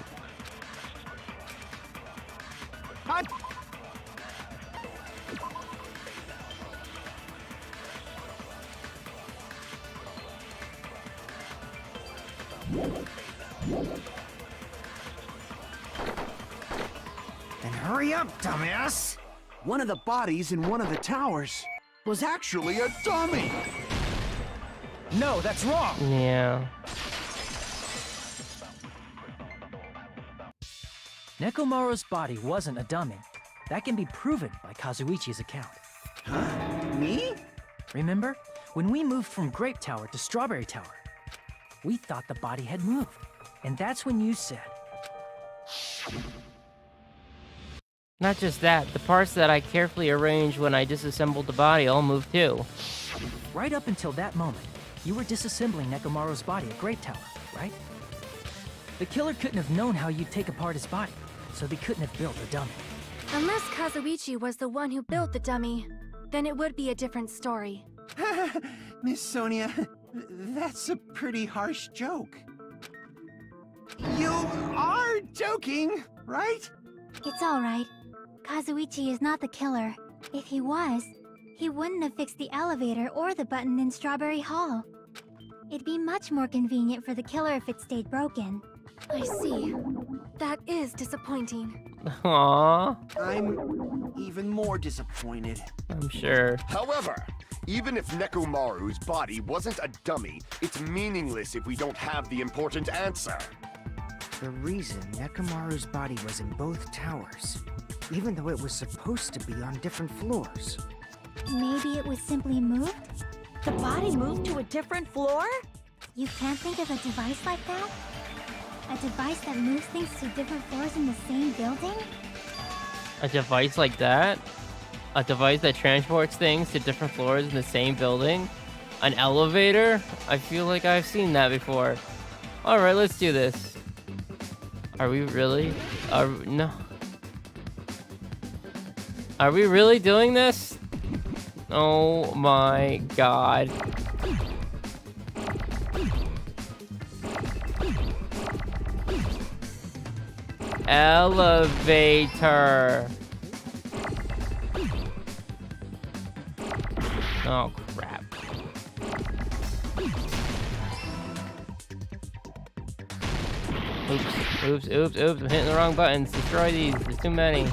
S6: Then hurry up, dumbass!
S7: One of the bodies in one of the towers was actually a dummy!
S6: No, that's wrong!
S1: Yeah.
S10: Nekomaru's body wasn't a dummy. That can be proven by Kazuichi's account.
S7: Me?
S10: Remember? When we moved from Grape Tower to Strawberry Tower, we thought the body had moved. And that's when you said...
S1: Not just that, the parts that I carefully arranged when I disassembled the body all moved too.
S10: Right up until that moment, you were disassembling Nekomaru's body at Grape Tower, right? The killer couldn't have known how you'd take apart his body, so they couldn't have built a dummy.
S5: Unless Kazuichi was the one who built the dummy, then it would be a different story.
S7: Miss Sonia, that's a pretty harsh joke. You are joking, right?
S9: It's alright. Kazuichi is not the killer. If he was, he wouldn't have fixed the elevator or the button in Strawberry Hall. It'd be much more convenient for the killer if it stayed broken.
S5: I see. That is disappointing.
S1: Aww,
S7: I'm even more disappointed.
S1: I'm sure.
S8: However, even if Nekomaru's body wasn't a dummy, it's meaningless if we don't have the important answer.
S6: The reason Nekomaru's body was in both towers, even though it was supposed to be on different floors.
S9: Maybe it was simply moved?
S2: The body moved to a different floor?
S9: You can't think of a device like that? A device that moves things to different floors in the same building?
S1: A device like that? A device that transports things to different floors in the same building? An elevator? I feel like I've seen that before. Alright, let's do this. Are we really? No. Are we really doing this? Oh my god. Elevator. Oh crap. Oops. I'm hitting the wrong buttons. Destroy these. There's too many.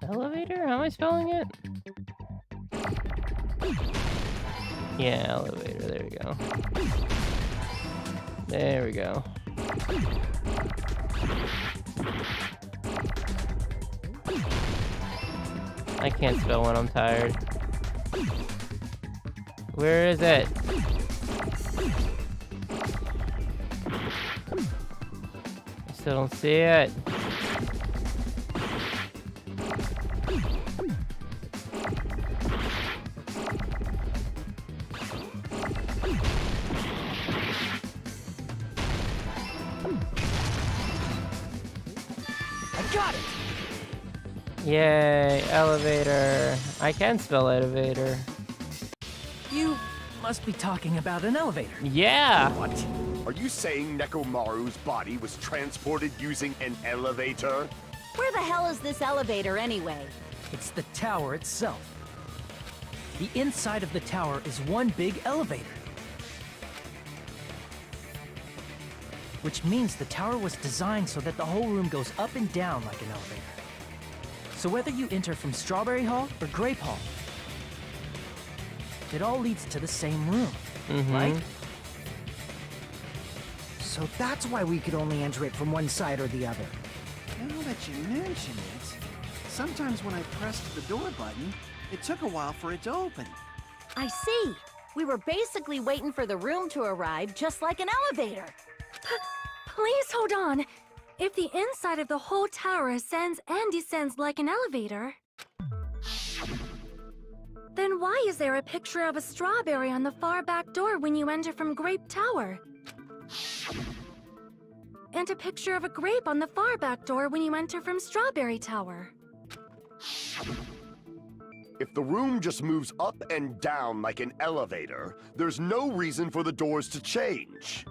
S1: Elevator? How am I spelling it? Yeah, elevator. There we go. There we go. I can't spell when I'm tired. Where is it? I still don't see it.
S10: Got it!
S1: Yay, elevator. I can spell elevator.
S10: You must be talking about an elevator.
S1: Yeah.
S8: What? Are you saying Nekomaru's body was transported using an elevator?
S2: Where the hell is this elevator anyway?
S10: It's the tower itself. The inside of the tower is one big elevator. Which means the tower was designed so that the whole room goes up and down like an elevator. So whether you enter from Strawberry Hall or Grape Hall, it all leads to the same room, right?
S6: So that's why we could only enter it from one side or the other.
S7: Now that you mention it, sometimes when I pressed the door button, it took a while for it to open.
S2: I see. We were basically waiting for the room to arrive, just like an elevator.
S5: Please hold on. If the inside of the whole tower ascends and descends like an elevator, then why is there a picture of a strawberry on the far back door when you enter from Grape Tower? And a picture of a grape on the far back door when you enter from Strawberry Tower?
S8: If the room just moves up and down like an elevator, there's no reason for the doors to change.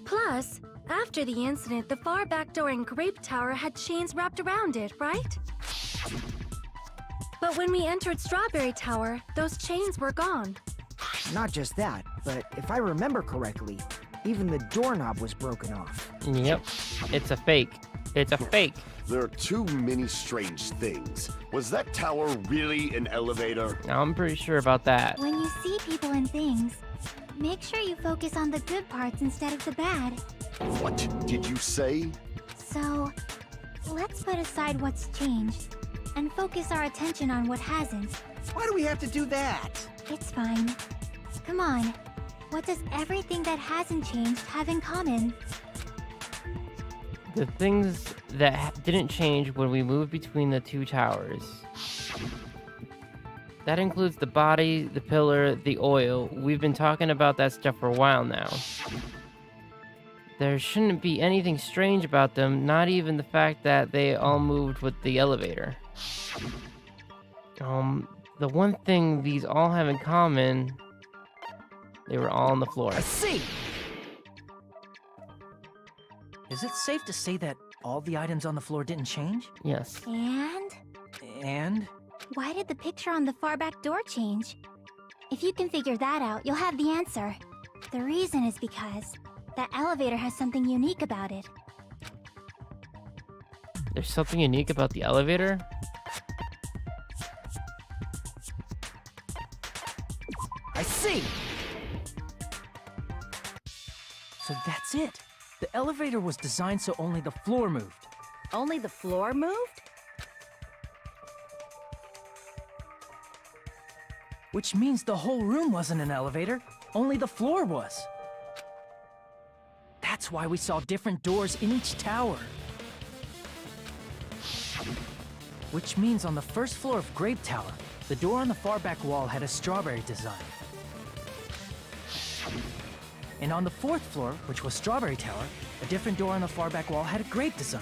S5: Plus, after the incident, the far back door in Grape Tower had chains wrapped around it, right? But when we entered Strawberry Tower, those chains were gone.
S6: Not just that, but if I remember correctly, even the doorknob was broken off.
S1: Yep. It's a fake. It's a fake.
S8: There are too many strange things. Was that tower really an elevator?
S1: I'm pretty sure about that.
S9: When you see people and things, make sure you focus on the good parts instead of the bad.
S8: What did you say?
S9: So, let's put aside what's changed and focus our attention on what hasn't.
S7: Why do we have to do that?
S9: It's fine. Come on. What does everything that hasn't changed have in common?
S1: The things that didn't change when we moved between the two towers. That includes the body, the pillar, the oil. We've been talking about that stuff for a while now. There shouldn't be anything strange about them, not even the fact that they all moved with the elevator. The one thing these all have in common, they were all on the floor.
S10: I see! Is it safe to say that all the items on the floor didn't change?
S1: Yes.
S10: And?
S9: Why did the picture on the far back door change? If you can figure that out, you'll have the answer. The reason is because that elevator has something unique about it.
S1: There's something unique about the elevator?
S10: I see! So that's it. The elevator was designed so only the floor moved.
S2: Only the floor moved?
S10: Which means the whole room wasn't an elevator, only the floor was. That's why we saw different doors in each tower. Which means on the first floor of Grape Tower, the door on the far back wall had a strawberry design. And on the fourth floor, which was Strawberry Tower, a different door on the far back wall had a grape design.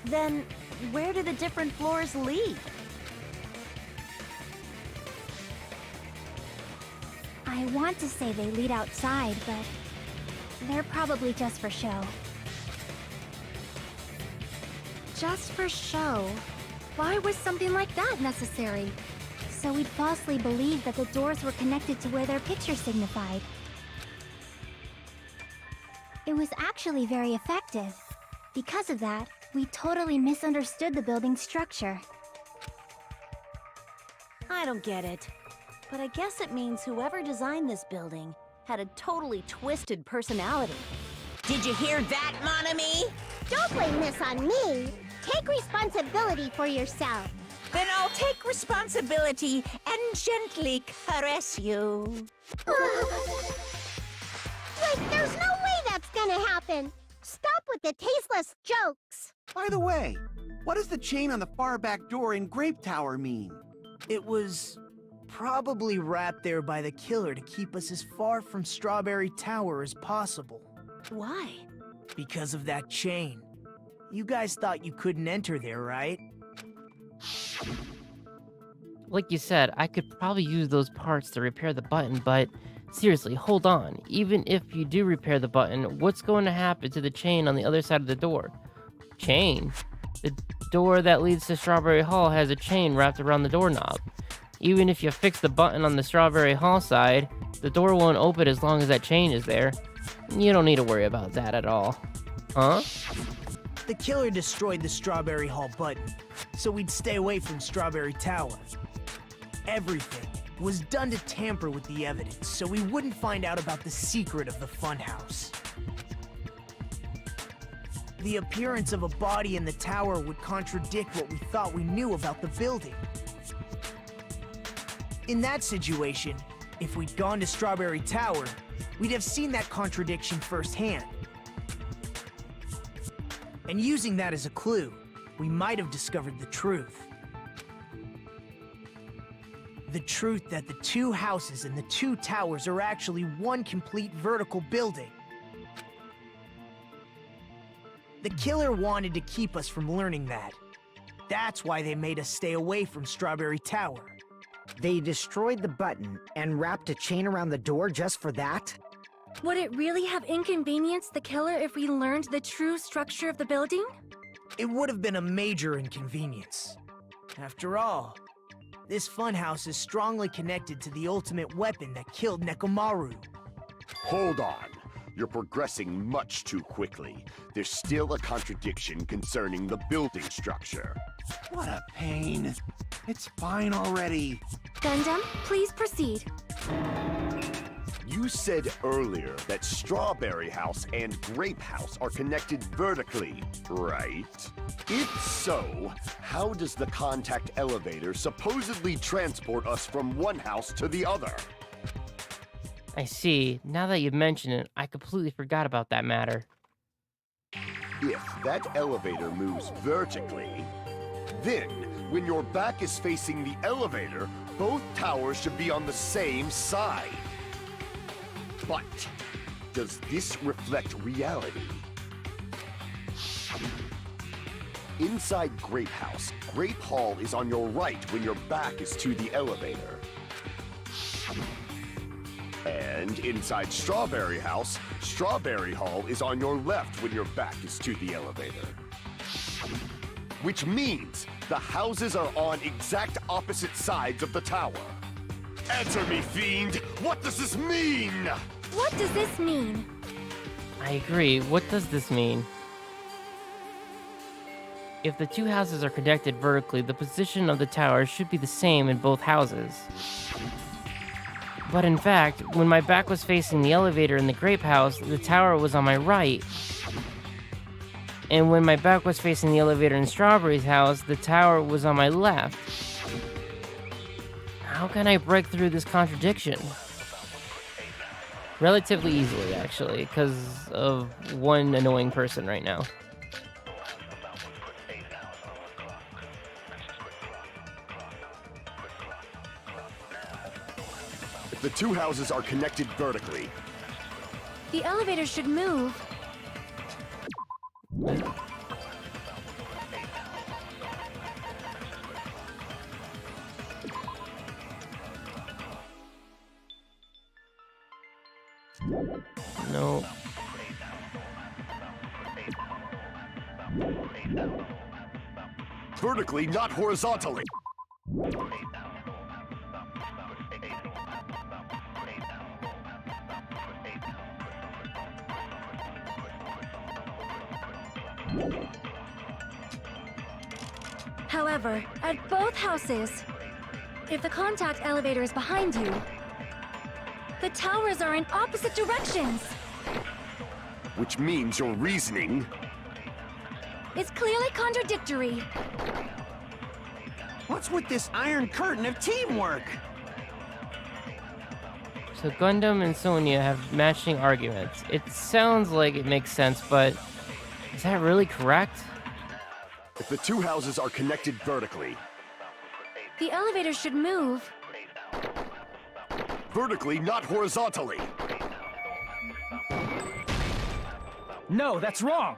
S2: Then, where do the different floors lead?
S9: I want to say they lead outside, but they're probably just for show. Just for show? Why was something like that necessary? So we'd falsely believe that the doors were connected to where their picture signified. It was actually very effective. Because of that, we totally misunderstood the building's structure.
S2: I don't get it. But I guess it means whoever designed this building had a totally twisted personality.
S4: Did you hear that, mon ami?
S11: Don't blame this on me. Take responsibility for yourself.
S4: Then I'll take responsibility and gently caress you.
S11: Like, there's no way that's gonna happen. Stop with the tasteless jokes.
S7: By the way, what does the chain on the far back door in Grape Tower mean?
S3: It was probably wrapped there by the killer to keep us as far from Strawberry Tower as possible.
S2: Why?
S3: Because of that chain. You guys thought you couldn't enter there, right?
S1: Like you said, I could probably use those parts to repair the button, but seriously, hold on. Even if you do repair the button, what's going to happen to the chain on the other side of the door? Chain? The door that leads to Strawberry Hall has a chain wrapped around the doorknob. Even if you fix the button on the Strawberry Hall side, the door won't open as long as that chain is there. You don't need to worry about that at all. Huh?
S3: The killer destroyed the Strawberry Hall button, so we'd stay away from Strawberry Tower. Everything was done to tamper with the evidence, so we wouldn't find out about the secret of the funhouse. The appearance of a body in the tower would contradict what we thought we knew about the building. In that situation, if we'd gone to Strawberry Tower, we'd have seen that contradiction firsthand. And using that as a clue, we might have discovered the truth. The truth that the two houses and the two towers are actually one complete vertical building. The killer wanted to keep us from learning that. That's why they made us stay away from Strawberry Tower.
S6: They destroyed the button and wrapped a chain around the door just for that?
S5: Would it really have inconvenienced the killer if we learned the true structure of the building?
S3: It would have been a major inconvenience. After all, this funhouse is strongly connected to the ultimate weapon that killed Nekomaru.
S8: Hold on. You're progressing much too quickly. There's still a contradiction concerning the building structure.
S7: What a pain. It's fine already.
S5: Gundam, please proceed.
S8: You said earlier that Strawberry House and Grape House are connected vertically, right? If so, how does the contact elevator supposedly transport us from one house to the other?
S1: I see. Now that you mention it, I completely forgot about that matter.
S8: If that elevator moves vertically, then when your back is facing the elevator, both towers should be on the same side. But does this reflect reality? Inside Grape House, Grape Hall is on your right when your back is to the elevator. And inside Strawberry House, Strawberry Hall is on your left when your back is to the elevator. Which means the houses are on exact opposite sides of the tower. Answer me, fiend! What does this mean?
S5: What does this mean?
S1: I agree. What does this mean? If the two houses are connected vertically, the position of the tower should be the same in both houses. But in fact, when my back was facing the elevator in the Grape House, the tower was on my right. And when my back was facing the elevator in Strawberry's house, the tower was on my left. How can I break through this contradiction? Relatively easily, actually, because of one annoying person right now.
S8: If the two houses are connected vertically,
S5: The elevator should move.
S1: No.
S8: vertically, not horizontally.
S5: However, at both houses, if the contact elevator is behind you, the towers are in opposite directions.
S8: Which means your reasoning...
S5: It's clearly contradictory.
S3: What's with this iron curtain of teamwork?
S1: So Gundam and Sonya have matching arguments. It sounds like it makes sense, but is that really correct?
S8: If the two houses are connected vertically...
S5: The elevator should move.
S8: Vertically, not horizontally.
S10: No, that's wrong!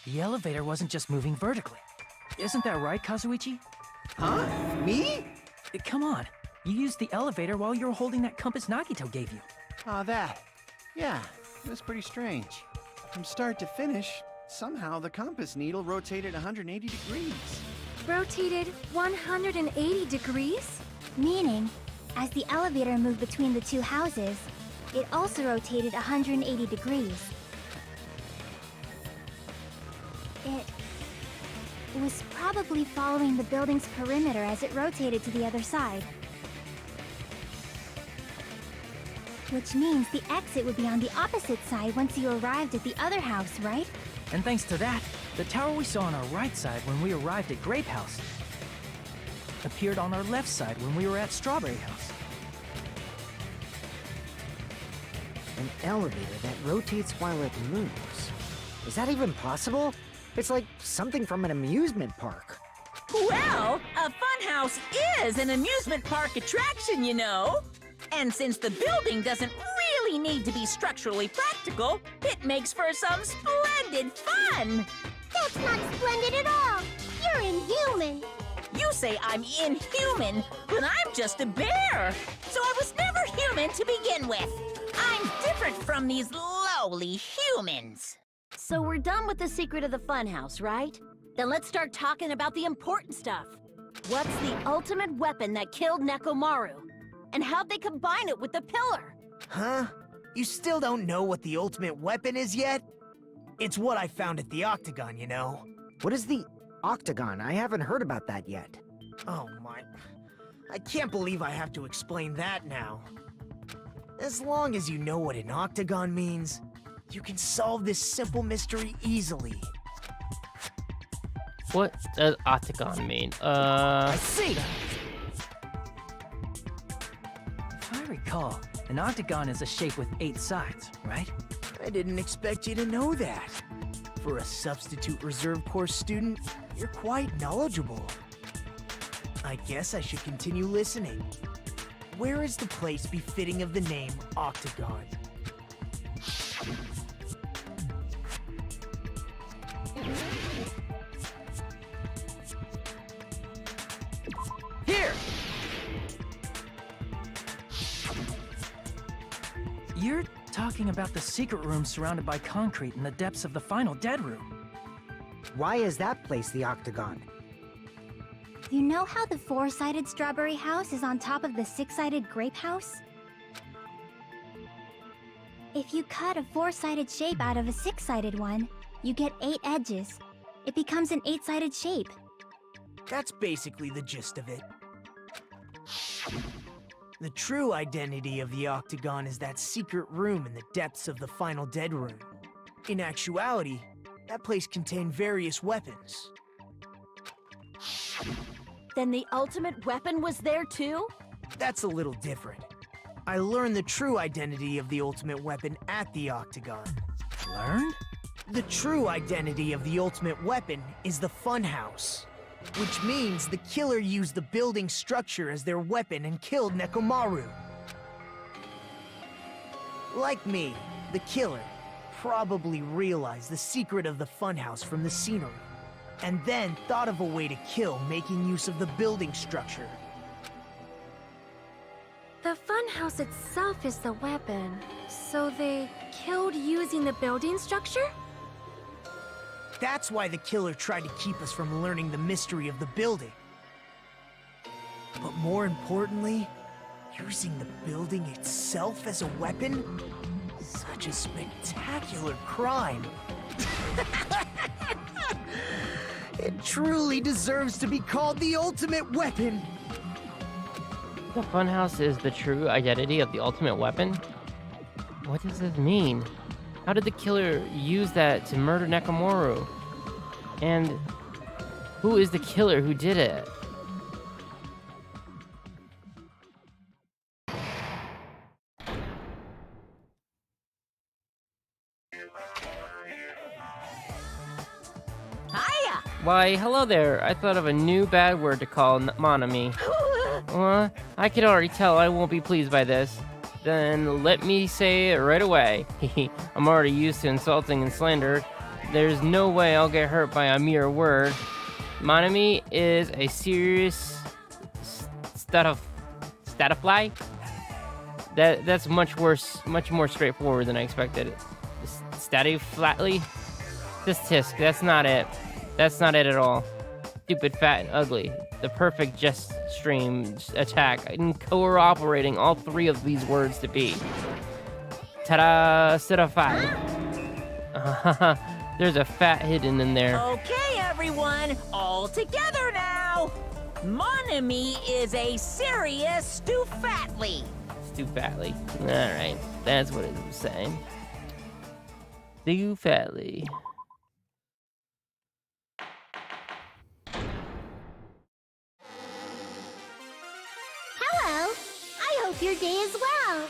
S10: The elevator wasn't just moving vertically. Isn't that right, Kazuichi?
S3: Huh? Me?
S10: Come on. You used the elevator while you were holding that compass Nagito gave you.
S7: Ah, that. Yeah, it was pretty strange. From start to finish, somehow the compass needle rotated 180 degrees.
S5: Rotated 180 degrees?
S11: Meaning, as the elevator moved between the two houses, it also rotated 180 degrees. It was probably following the building's perimeter as it rotated to the other side. Which means the exit would be on the opposite side once you arrived at the other house, right?
S10: And thanks to that, the tower we saw on our right side when we arrived at Grape House appeared on our left side when we were at Strawberry House.
S6: An elevator that rotates while it moves. Is that even possible? It's like something from an amusement park.
S4: Well, a funhouse is an amusement park attraction, you know. And since the building doesn't really need to be structurally practical, it makes for some splendid fun.
S11: That's not splendid at all! You're inhuman!
S4: You say I'm inhuman, but I'm just a bear. So I was never human to begin with. I'm different from these lowly humans.
S2: So we're done with the secret of the funhouse, right? Then let's start talking about the important stuff. What's the ultimate weapon that killed Nekomaru? And how'd they combine it with the pillar?
S3: Huh? You still don't know what the ultimate weapon is yet? It's what I found at the Octagon, you know.
S6: What is the Octagon? I haven't heard about that yet.
S3: Oh my... I can't believe I have to explain that now. As long as you know what an Octagon means, you can solve this simple mystery easily.
S1: What does Octagon mean?
S3: I see!
S10: If I recall, an octagon is a shape with 8 sides, right?
S3: I didn't expect you to know that. For a substitute reserve course student, you're quite knowledgeable. I guess I should continue listening. Where is the place befitting of the name Octagon?
S10: Here! You're talking about the secret room surrounded by concrete in the depths of the final dead room.
S6: Why is that place the Octagon?
S11: You know how the 4-sided strawberry house is on top of the 6-sided grape house? If you cut a 4-sided shape out of a 6-sided one, you get 8 edges. It becomes an 8-sided shape.
S3: That's basically the gist of it. The true identity of the Octagon is that secret room in the depths of the final dead room. In actuality, that place contained various weapons.
S2: Then the ultimate weapon was there too?
S3: That's a little different. I learned the true identity of the ultimate weapon at the Octagon.
S10: Learned?
S3: The true identity of the ultimate weapon is the Funhouse, which means the killer used the building structure as their weapon and killed Nekomaru. Like me, the killer probably realized the secret of the Funhouse from the scenery, and then thought of a way to kill making use of the building structure.
S5: The funhouse itself is the weapon, so they killed using the building structure?
S3: That's why the killer tried to keep us from learning the mystery of the building. But more importantly, using the building itself as a weapon? Such a spectacular crime. It truly deserves to be called the ultimate weapon.
S1: The funhouse is the true identity of the ultimate weapon? What does this mean? How did the killer use that to murder Nekomaru? And who is the killer who did it?
S2: Hiya!
S1: Why, hello there. I thought of a new bad word to call Monami. I can already tell I won't be pleased by this. Then let me say it right away. I'm already used to insulting and slander. There's no way I'll get hurt by a mere word. Monami is a serious statafly. That's much worse, much more straightforward than I expected. Statty flatly? This tisk, that's not it. That's not it at all. Stupid, fat, and ugly. The perfect just stream attack, incorporating all three of these words to be. Ta-da! Certified. There's a fat hidden in there.
S2: Okay, everyone, all together now! Monami is a serious stoofatly.
S1: Stoofatly. Alright, that's what it was saying. Stoofatly.
S11: Hello. I hope your day is well.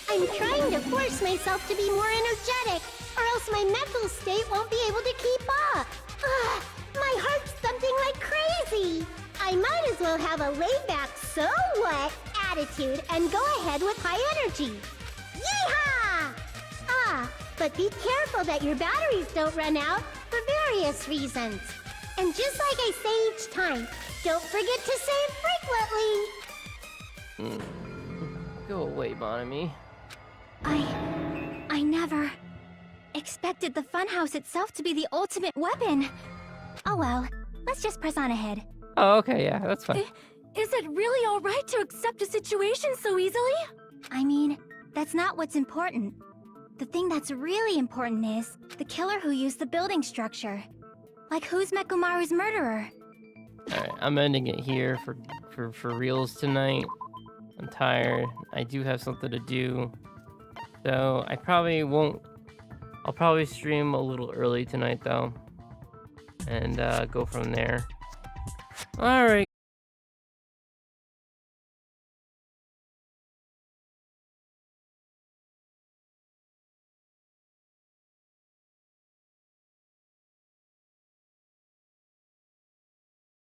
S11: I'm trying to force myself to be more energetic, or else my mental state won't be able to keep up. Ugh, my heart's thumping like crazy. I might as well have a laid-back, so what attitude and go ahead with high energy. Yeehaw! Ah, but be careful that your batteries don't run out for various reasons. And just like I say each time, don't forget to save frequently.
S1: Go away, Bonami.
S11: I never expected the funhouse itself to be the ultimate weapon. Oh well, let's just press on ahead.
S1: Oh, okay, yeah, that's fine.
S5: Is it really alright to accept a situation so easily?
S11: I mean, that's not what's important. The thing that's really important is the killer who used the building structure. Like, who's Nekomaru's murderer?
S1: Alright, I'm ending it here for reals tonight. I'm tired. I do have something to do. So, I probably won't... I'll probably stream a little early tonight, though. And, go from there. Alright.